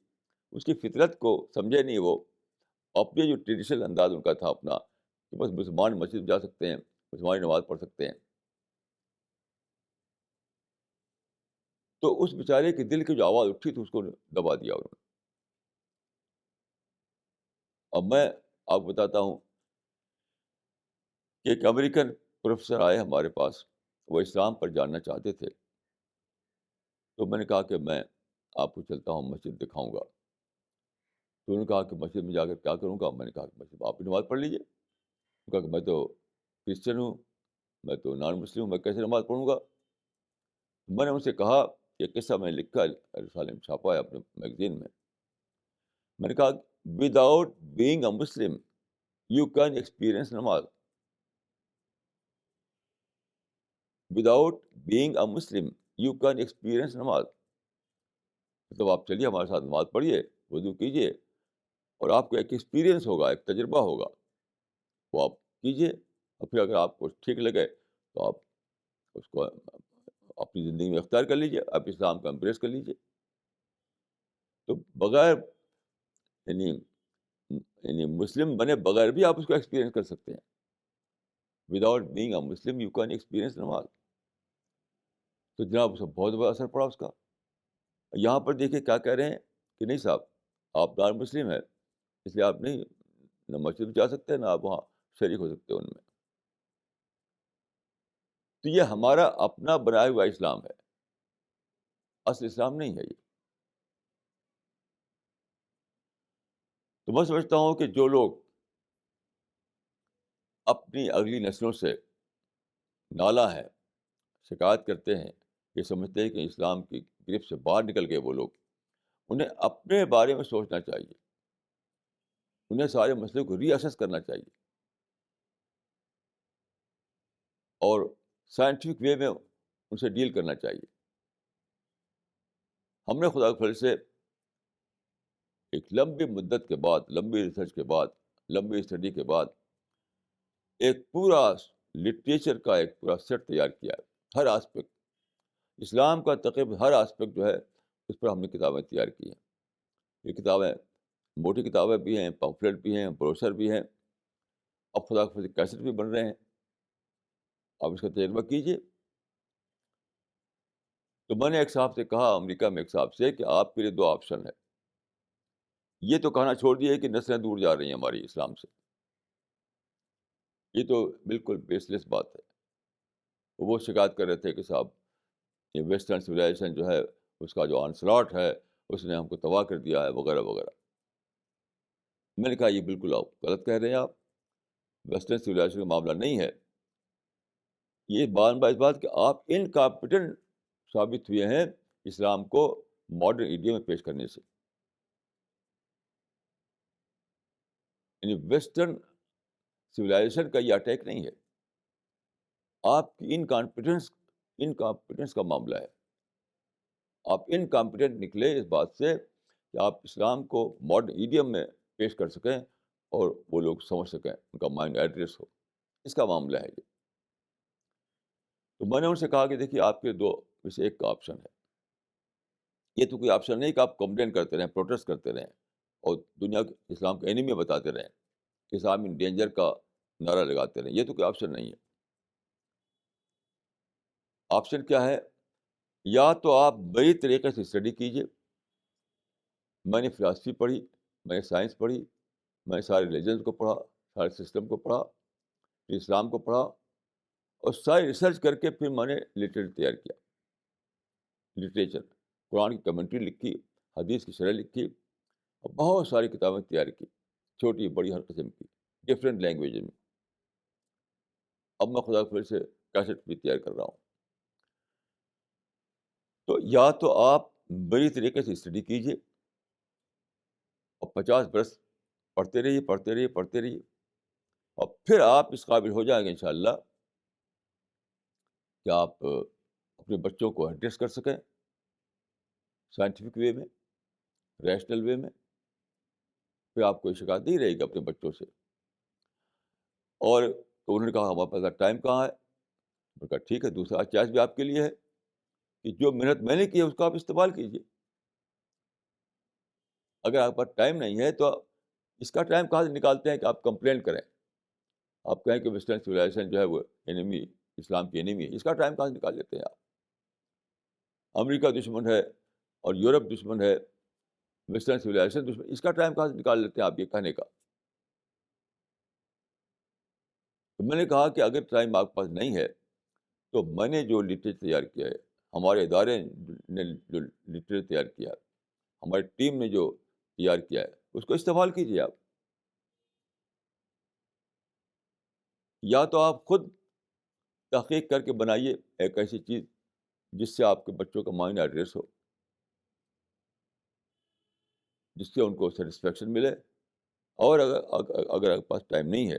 اس کی فطرت کو سمجھے نہیں وہ. اپنے جو ٹریڈیشنل انداز ان کا تھا اپنا، کہ بس مسلمان مسجد جا سکتے ہیں، مسلمانی نماز پڑھ سکتے ہیں. تو اس بیچارے کے دل کی جو آواز اٹھی تھی اس کو دبا دیا انہوں نے. اب میں آپ کو بتاتا ہوں کہ ایک امریکن پروفیسر آئے ہمارے پاس، وہ اسلام پر جاننا چاہتے تھے. تو میں نے کہا کہ میں آپ کو چلتا ہوں، مسجد دکھاؤں گا. تو انہوں نے کہا کہ مسجد میں جا کر کیا کروں گا؟ میں نے کہا کہ مسجد آپ بھی نماز پڑھ لیجیے. انہوں نے کہا کہ میں تو کرسچن ہوں، میں تو نان مسلم ہوں، میں کیسے نماز پڑھوں گا؟ میں نے ان سے کہا کہ قصہ میں لکھا ہے، رسالے میں چھاپا ہے اپنے میگزین میں. میں نے کہا without being a Muslim you can experience نماز. Without being a Muslim you can experience نماز. مطلب آپ چلیے ہمارے ساتھ نماز پڑھیے, وضو کیجیے, اور آپ کو ایک ایکسپیرئنس ہوگا, ایک تجربہ ہوگا, وہ آپ کیجیے. اور پھر اگر آپ کو ٹھیک لگے تو آپ اس کو اپنی زندگی میں اختیار کر لیجیے, آپ اسلام کو امبریس کر لیجیے. تو بغیر یعنی یعنی مسلم بنے بغیر بھی آپ اس کو ایکسپیرئنس کر سکتے ہیں. Without being a Muslim you can experience نماز. تو جناب اس کا بہت بڑا اثر پڑا اس کا. یہاں پر دیکھیے کیا کہہ رہے ہیں کہ نہیں صاحب, آپ نان مسلم ہیں, اس لیے آپ نہیں نہ مسجد جا سکتے نہ آپ وہاں شریک ہو سکتے ان میں. تو یہ ہمارا اپنا بنایا ہوا اسلام ہے, اصل اسلام نہیں ہے یہ. تو میں سمجھتا ہوں کہ جو لوگ اپنی اگلی نسلوں سے نالاں ہیں, شکایت کرتے ہیں, یہ سمجھتے ہیں کہ اسلام کی گرفت سے باہر نکل گئے وہ لوگ, انہیں اپنے بارے میں سوچنا چاہیے, انہیں سارے مسئلے کو ری اسیس کرنا چاہیے, اور سائنٹیفک وے میں ان سے ڈیل کرنا چاہیے. ہم نے خدا کے فضل سے ایک لمبی مدت کے بعد, لمبی ریسرچ کے بعد, لمبی اسٹڈی کے بعد ایک پورا لٹریچر کا ایک پورا سیٹ تیار کیا ہے. ہر آسپیکٹ, اسلام کا تقریباً ہر آسپیکٹ جو ہے اس پر ہم نے کتابیں تیار کی ہیں. یہ کتابیں موٹی کتابیں بھی ہیں, پمفلیٹ بھی ہیں, بروشر بھی ہیں, اب خدا کے فضل سے کیسٹ بھی بن رہے ہیں. آپ اس کا تجربہ کیجیے. تو میں نے ایک صاحب سے کہا, امریکہ میں ایک صاحب سے, کہ آپ کے لیے دو آپشن ہے. یہ تو کہنا چھوڑ دیے کہ نسلیں دور جا رہی ہیں ہماری اسلام سے, یہ تو بالکل بیس لیس بات ہے. وہ شکایت کر رہے تھے کہ صاحب یہ ویسٹرن سویلائزیشن جو ہے اس کا جو آنسلاٹ ہے اس نے ہم کو تباہ کر دیا ہے وغیرہ وغیرہ. میں نے کہا یہ بالکل آپ غلط کہہ رہے ہیں. آپ ویسٹرن سویلائزیشن کا معاملہ نہیں ہے, یہ اس بات کہ آپ انکمپیٹنٹ ثابت ہوئے ہیں اسلام کو ماڈرن ایڈیا میں پیش کرنے سے. یعنی ویسٹرن سویلائزیشن کا یہ اٹیک نہیں ہے, آپ کی انکمپیٹنس کا معاملہ ہے. آپ انکمپیٹنٹ نکلے اس بات سے کہ آپ اسلام کو ماڈرن ایڈیم میں پیش کر سکیں اور وہ لوگ سمجھ سکیں, ان کا مائنڈ ایڈریس ہو. اس کا معاملہ ہے یہ. تو میں نے ان سے کہا کہ دیکھیے آپ کے دو میں سے ایک کا آپشن ہے. یہ تو کوئی آپشن نہیں کہ آپ کمپلین کرتے رہیں, پروٹیسٹ کرتے رہیں اور دنیا کے اسلام کے اینیمی بتاتے رہیں, اسلام ان ڈینجر کا نعرہ لگاتے رہیں. یہ تو کوئی آپشن نہیں ہے. آپشن کیا ہے؟ یا تو آپ بڑی طریقے سے اسٹڈی کیجیے. میں نے فلاسفی پڑھی, میں نے سائنس پڑھی, میں نے سارے ریلیجنس کو پڑھا, سارے سسٹم کو پڑھا, پھر اسلام کو پڑھا, اور ساری ریسرچ کر کے پھر میں نے لٹریچر تیار کیا. لٹریچر, قرآن کی کمنٹری لکھی, حدیث کی شرح لکھی, اور بہت ساری کتابیں تیار کی, چھوٹی بڑی ہر قسم کی, ڈفرینٹ لینگویج میں. اب میں خدا کے فضل سے کیسٹ بھی تیار کر رہا ہوں. تو یا تو آپ بڑی طریقے سے اسٹڈی کیجیے اور 50 برس پڑھتے رہیے, پڑھتے رہیے, پڑھتے رہیے, اور پھر آپ اس قابل ہو جائیں گے انشاءاللہ کہ آپ اپنے بچوں کو ایڈریس کر سکیں سائنٹیفک وے میں, ریشنل وے میں. پھر آپ کوئی شکایت نہیں رہے گی اپنے بچوں سے. اور تو انہوں نے کہا ہمارے پاس ٹائم کہاں ہے؟ میں نے کہا ٹھیک ہے, دوسرا چوائس بھی آپ کے لیے ہے کہ جو محنت میں نے کی ہے اس کا آپ استعمال کیجیے. اگر آپ کے پاس ٹائم نہیں ہے تو اس کا ٹائم کہاں سے نکالتے ہیں کہ آپ کمپلین کریں, آپ کہیں کہ ویسٹرن سویلائزیشن جو ہے وہ انیمی, اسلام کی انیمی ہے. اس کا ٹائم کہاں سے نکال لیتے ہیں آپ؟ امریکہ دشمن ہے اور یورپ دشمن ہے, ویسٹرن سویلائزیشن دشمن, اس کا ٹائم کہاں سے نکال لیتے ہیں آپ یہ کہنے کا؟ تو میں نے کہا کہ اگر ٹائم آپ کے پاس نہیں ہے تو میں نے جو لٹریچر تیار کیا ہے, ہمارے ادارے نے جو لٹریچر تیار کیا ہے, ہماری ٹیم نے جو تیار کیا ہے, اس کو استعمال کیجیے آپ. یا تو آپ خود تحقیق کر کے بنائیے ایک ایسی چیز جس سے آپ کے بچوں کا مائنڈ ایڈریس ہو, جس سے ان کو سیٹسفیکشن ملے. اور اگر آپ کے پاس ٹائم نہیں ہے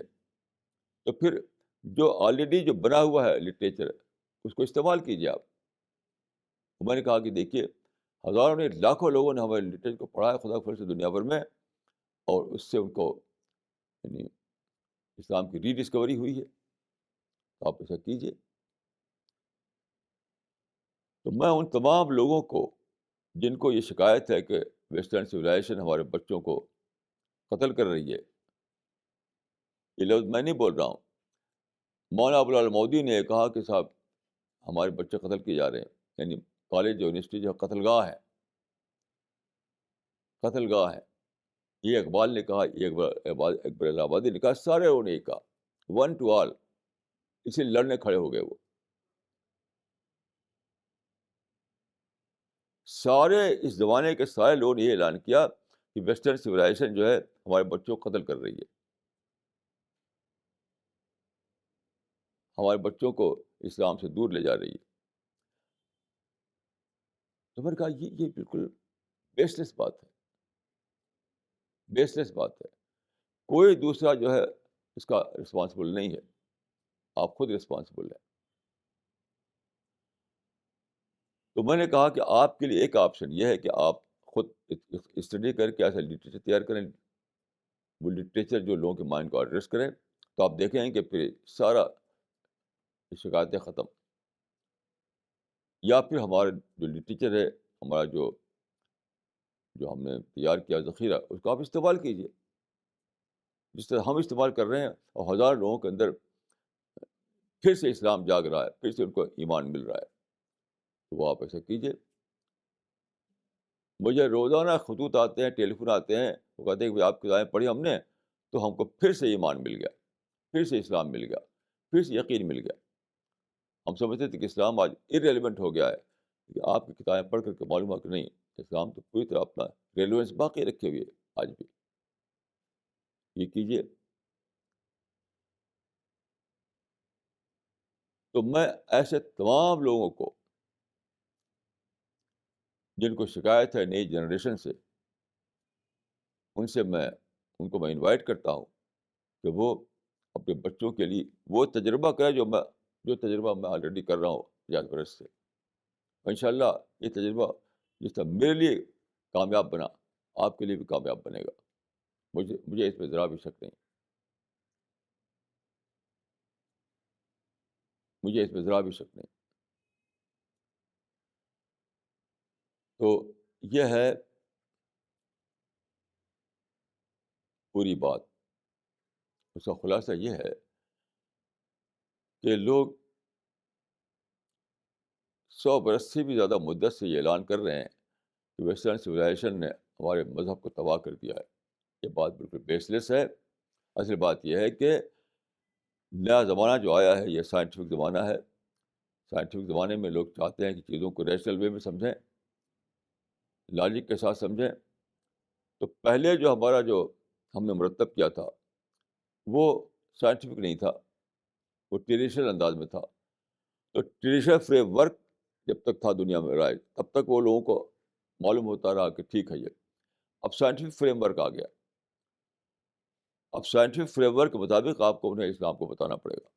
تو پھر جو آلریڈی جو بنا ہوا ہے لٹریچر, اس کو استعمال کیجیے آپ. میں نے کہا کہ دیکھیے ہزاروں نے لاکھوں لوگوں نے ہمارے لٹریچر کو پڑھا ہے خدا کے فضل سے دنیا بھر میں, اور اس سے ان کو یعنی اسلام کی ری ڈسکوری ہوئی ہے. تو آپ ایسا کیجیے. تو میں ان تمام لوگوں کو جن کو یہ شکایت ہے کہ ویسٹرن سویلائزیشن ہمارے بچوں کو قتل کر رہی ہے, یہ لفظ میں نہیں بول رہا ہوں, مولانا ابوالعلا مودودی نے یہ کہا کہ صاحب ہمارے بچے قتل کیے جا رہے ہیں, یعنی کالج یونیورسٹی جو قتل گاہ ہے, قتل گاہ ہے. یہ اقبال نے کہا, یہ اکبر الہ آبادی نے کہا, سارے انہوں نے یہ کہا, ون ٹو آل. اسی لڑنے کھڑے ہو گئے وہ سارے, اس زمانے کے سارے لوگوں نے یہ اعلان کیا کہ ویسٹرن سویلائزیشن جو ہے ہمارے بچوں کو قتل کر رہی ہے, ہمارے بچوں کو اسلام سے دور لے جا رہی ہے. تو میں نے کہا یہ بالکل بیس لیس بات ہے, بیس لیس بات ہے. کوئی دوسرا جو ہے اس کا رسپانسبل نہیں ہے, آپ خود رسپانسبل ہیں. تو میں نے کہا کہ آپ کے لیے ایک آپشن یہ ہے کہ آپ خود اسٹڈی کر کے ایسا لٹریچر تیار کریں, وہ لٹریچر جو لوگوں کے مائنڈ کو ایڈریس کریں, تو آپ دیکھیں کہ پھر سارا شکایتیں ختم. یا پھر ہمارا جو لٹریچر ہے, ہمارا جو ہم نے تیار کیا ذخیرہ, اس کو آپ استعمال کیجیے جس طرح ہم استعمال کر رہے ہیں, اور ہزار لوگوں کے اندر پھر سے اسلام جاگ رہا ہے, پھر سے ان کو ایمان مل رہا ہے. تو وہ آپ ایسا کیجیے. مجھے روزانہ خطوط آتے ہیں, ٹیلی فون آتے ہیں, وہ کہتے ہیں کہ آپ کتابیں پڑھی ہم نے, تو ہم کو پھر سے ایمان مل گیا, پھر سے اسلام مل گیا, پھر سے یقین مل گیا. ہم سمجھتے تھے کہ اسلام آج ارریلیونٹ ہو گیا ہے, کہ آپ کی کتابیں پڑھ کر کے معلوم ہوا کہ نہیں, اسلام تو پوری طرح اپنا ریلیونس باقی رکھے ہوئے آج بھی. یہ کیجیے. تو میں ایسے تمام لوگوں کو جن کو شکایت ہے نئی جنریشن سے, ان کو میں انوائٹ کرتا ہوں کہ وہ اپنے بچوں کے لیے وہ تجربہ کریں جو تجربہ میں آلریڈی کر رہا ہوں 50 برس سے. انشاءاللہ یہ تجربہ جس طرح میرے لیے کامیاب بنا, آپ کے لیے بھی کامیاب بنے گا. مجھے اس پہ ذرا بھی شک نہیں, مجھے اس پہ ذرا بھی شک نہیں. تو یہ ہے پوری بات. اس کا خلاصہ یہ ہے کہ لوگ 100 برس سے بھی زیادہ مدت سے یہ اعلان کر رہے ہیں کہ ویسٹرن سویلائزیشن نے ہمارے مذہب کو تباہ کر دیا ہے. یہ بات بالکل بیس لیس ہے. اصل بات یہ ہے کہ نیا زمانہ جو آیا ہے یہ سائنٹیفک زمانہ ہے. سائنٹیفک زمانے میں لوگ چاہتے ہیں کہ چیزوں کو ریشنل وے میں سمجھیں, لاجک کے ساتھ سمجھیں. تو پہلے جو ہم نے مرتب کیا تھا وہ سائنٹیفک نہیں تھا, وہ ٹریڈیشنل انداز میں تھا. تو ٹریڈیشنل فریم ورک جب تک تھا دنیا میں رائج, تب تک وہ لوگوں کو معلوم ہوتا رہا کہ ٹھیک ہے یہ. اب سائنٹیفک فریم ورک آ گیا. اب سائنٹیفک فریم ورک کے مطابق آپ کو انہیں اسلام کو بتانا پڑے گا.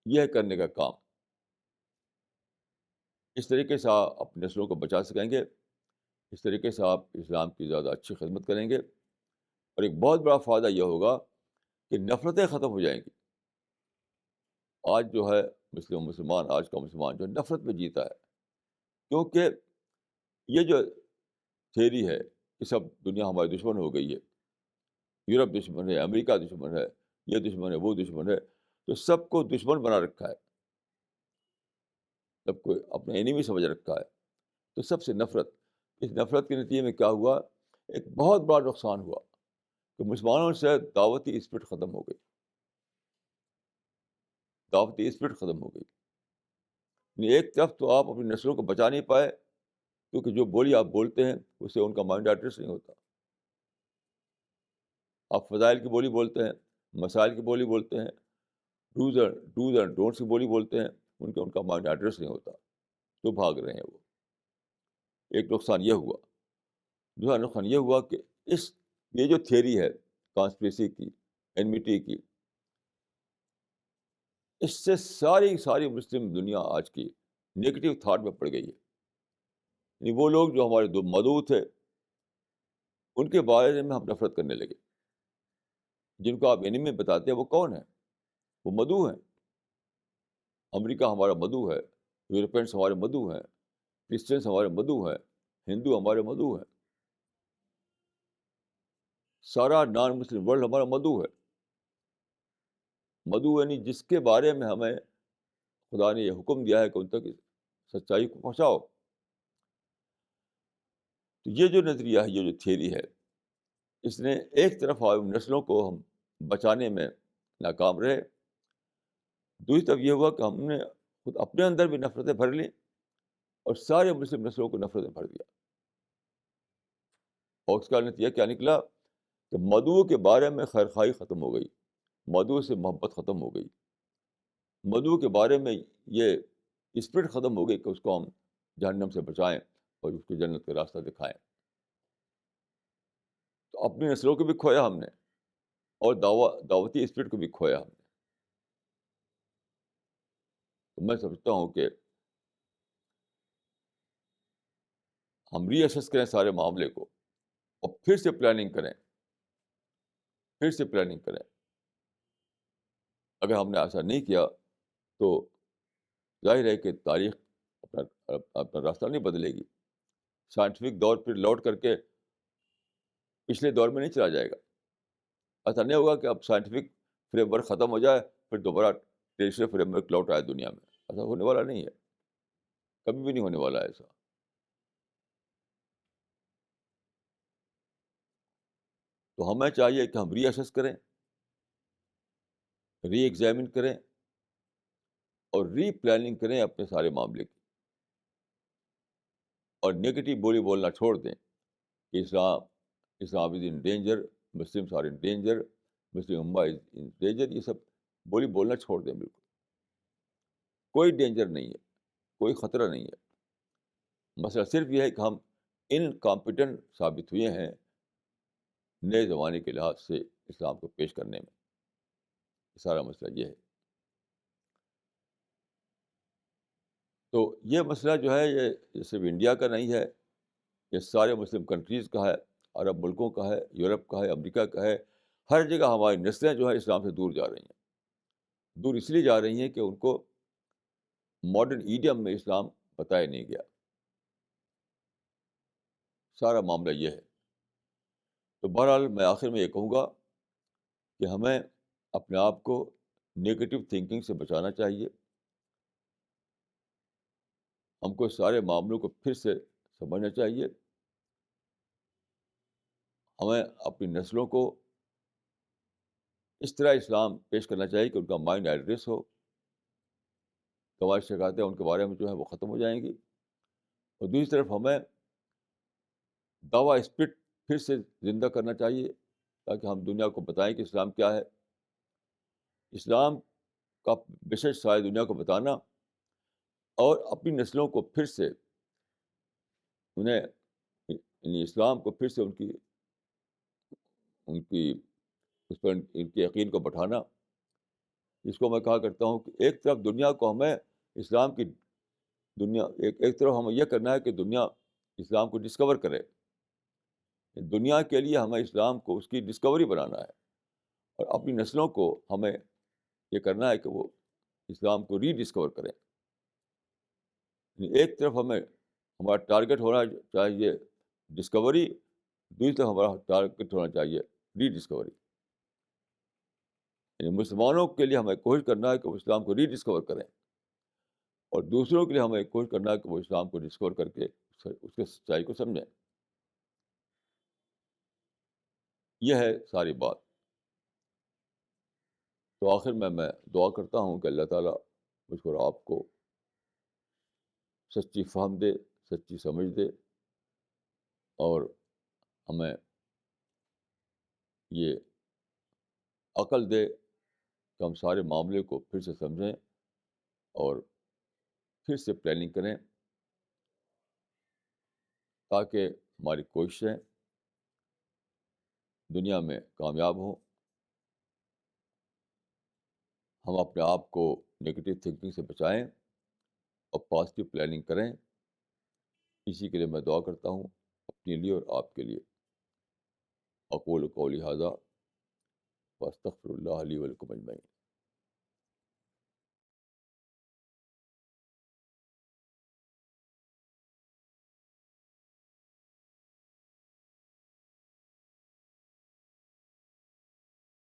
یہ ہے کرنے کا کام. اس طریقے سے آپ اپنے نسلوں کو بچا سکیں گے, اس طریقے سے آپ اسلام کی زیادہ اچھی خدمت کریں گے. اور ایک بہت بڑا فائدہ یہ ہوگا کہ نفرتیں ختم ہو جائیں گی. آج جو ہے مسلمان آج کا مسلمان جو نفرت میں جیتا ہے, کیونکہ یہ جو تھیری ہے کہ سب دنیا ہماری دشمن ہو گئی ہے, یورپ دشمن ہے, امریکہ دشمن ہے, یہ دشمن ہے, وہ دشمن ہے, تو سب کو دشمن بنا رکھا ہے, سب کو اپنے اینیمی سمجھ رکھا ہے. تو سب سے نفرت, اس نفرت کے نتیجے میں کیا ہوا, ایک بہت بڑا نقصان ہوا کہ مسلمانوں سے دعوتی اسپرٹ ختم ہو گئی, دعوتی اسپرٹ ختم ہو گئی. ایک طرف تو آپ اپنی نسلوں کو بچا نہیں پائے, کیونکہ جو بولی آپ بولتے ہیں اس سے ان کا مائنڈ ایڈریس نہیں ہوتا. آپ فضائل کی بولی بولتے ہیں, مسائل کی بولی بولتے ہیں, ڈوز اینڈ ڈونٹس کی بولی بولتے ہیں, ان کا مائنڈ ایڈریس نہیں ہوتا, تو بھاگ رہے ہیں وہ. ایک نقصان یہ ہوا. دوسرا نقصان یہ ہوا کہ یہ جو تھیوری ہے کانسپریسی کی, اینمیٹی کی, اس سے ساری ساری مسلم دنیا آج کی نگیٹو تھاٹ میں پڑ گئی ہے. یعنی وہ لوگ جو ہمارے دو مدعو تھے ان کے بارے میں ہم نفرت کرنے لگے. جن کو آپ انیمی بتاتے ہیں وہ کون ہیں؟ وہ مدعو ہیں. امریکہ ہمارا مدعو ہے، یورپینس ہمارے مدعو ہیں، کرسچنس ہمارے مدعو ہیں، ہندو ہمارے مدعو ہیں، سارا نان مسلم ورلڈ ہمارا مدعو ہے. مدعو یعنی جس کے بارے میں ہمیں خدا نے یہ حکم دیا ہے کہ ان تک سچائی کو پہنچاؤ. تو یہ جو نظریہ ہے، یہ جو تھیوری ہے، اس نے ایک طرف نسلوں کو ہم بچانے میں ناکام رہے، دوسری طرف یہ ہوا کہ ہم نے خود اپنے اندر بھی نفرتیں بھر لیں اور سارے مسلم نسلوں کو نفرتیں بھر دیا. اور اس کا نتیجہ کیا نکلا کہ مدعو کے بارے میں خیرخواہی ختم ہو گئی، مدعو سے محبت ختم ہو گئی، مدعو کے بارے میں یہ اسپرٹ ختم ہو گئی کہ اس کو ہم جہنم سے بچائیں اور اس کو جنت کا راستہ دکھائیں. تو اپنی نسلوں کو بھی کھویا ہم نے اور دعوتی اسپرٹ کو بھی کھویا ہم نے. تو میں سمجھتا ہوں کہ ہم ری اسیس کریں سارے معاملے کو اور پھر سے پلاننگ کریں، پھر سے پلاننگ کریں. اگر ہم نے ایسا نہیں کیا تو ظاہر ہے کہ تاریخ اپنا راستہ نہیں بدلے گی. سائنٹیفک دور پھر لوٹ کر کے پچھلے دور میں نہیں چلا جائے گا. ایسا نہیں ہوگا کہ اب سائنٹیفک فریم ورک ختم ہو جائے پھر دوبارہ ٹریڈیشنل فریم ورک لوٹ آئے دنیا میں. ایسا ہونے والا نہیں ہے، کبھی بھی نہیں ہونے والا ہے ایسا. تو ہمیں چاہیے کہ ہم ری اسیس کریں، ری ایگزامن کریں اور ری پلاننگ کریں اپنے سارے معاملے کی، اور نگیٹو بولی بولنا چھوڑ دیں کہ Islam is in danger, Muslims are in danger, Muslim امہ از ان ڈینجر. یہ سب بولی بولنا چھوڑ دیں. بالکل کوئی ڈینجر نہیں ہے، کوئی خطرہ نہیں ہے. مسئلہ صرف یہ ہے کہ ہم انکمپیٹنٹ ثابت ہوئے ہیں نئے زمانے کے لحاظ سے اسلام کو پیش کرنے میں. سارا مسئلہ یہ ہے. تو یہ مسئلہ جو ہے یہ صرف انڈیا کا نہیں ہے، یہ سارے مسلم کنٹریز کا ہے، عرب ملکوں کا ہے، یورپ کا ہے، امریکہ کا ہے. ہر جگہ ہماری نسلیں جو ہے اسلام سے دور جا رہی ہیں. دور اس لیے جا رہی ہیں کہ ان کو ماڈرن ایڈیم میں اسلام بتایا نہیں گیا. سارا معاملہ یہ ہے. تو بہرحال میں آخر میں یہ کہوں گا کہ ہمیں اپنے آپ کو نگیٹو تھنکنگ سے بچانا چاہیے. ہم کو سارے معاملوں کو پھر سے سمجھنا چاہیے. ہمیں اپنی نسلوں کو اس طرح اسلام پیش کرنا چاہیے کہ ان کا مائنڈ ایڈریس ہو، ہماری شکایتیں ان کے بارے میں جو ہے وہ ختم ہو جائیں گی. اور دوسری طرف ہمیں دعویٰ اسپرٹ پھر سے زندہ کرنا چاہیے تاکہ ہم دنیا کو بتائیں کہ اسلام کیا ہے. اسلام کا میسج ساری دنیا کو بتانا اور اپنی نسلوں کو پھر سے انہیں یعنی اسلام کو پھر سے ان کی اس پر ان کے یقین کو بٹھانا. اس کو میں کہا کرتا ہوں کہ ایک طرف دنیا کو ہمیں اسلام کی دنیا ایک طرف ہمیں یہ کرنا ہے کہ دنیا اسلام کو ڈسکور کرے. دنیا کے لیے ہمیں اسلام کو اس کی ڈسکوری بنانا ہے، اور اپنی نسلوں کو ہمیں یہ کرنا ہے کہ وہ اسلام کو ری ڈسکور کریں. ایک طرف ہمارا ٹارگیٹ ہونا چاہیے ڈسکوری، دوسری طرف ہمارا ٹارگیٹ ہونا چاہیے ری ڈسکوری. یعنی مسلمانوں کے لیے ہمیں کوشش کرنا ہے کہ وہ اسلام کو ری ڈسکور کریں، اور دوسروں کے لیے ہمیں کوشش کرنا ہے کہ وہ اسلام کو ڈسکور کر کے اس کے سچائی کو سمجھیں. یہ ہے ساری بات. تو آخر میں دعا کرتا ہوں کہ اللہ تعالیٰ مجھ کو اور آپ کو سچی فہم دے، سچی سمجھ دے، اور ہمیں یہ عقل دے کہ ہم سارے معاملے کو پھر سے سمجھیں اور پھر سے پلاننگ کریں تاکہ ہماری کوششیں دنیا میں کامیاب ہوں. ہم اپنے آپ کو نگیٹو تھنکنگ سے بچائیں اور پازیٹیو پلاننگ کریں. اسی کے لیے میں دعا کرتا ہوں اپنے لیے اور آپ کے لیے. اقول قولی ھذا واستغفر اللہ لی ولکم اجمعین.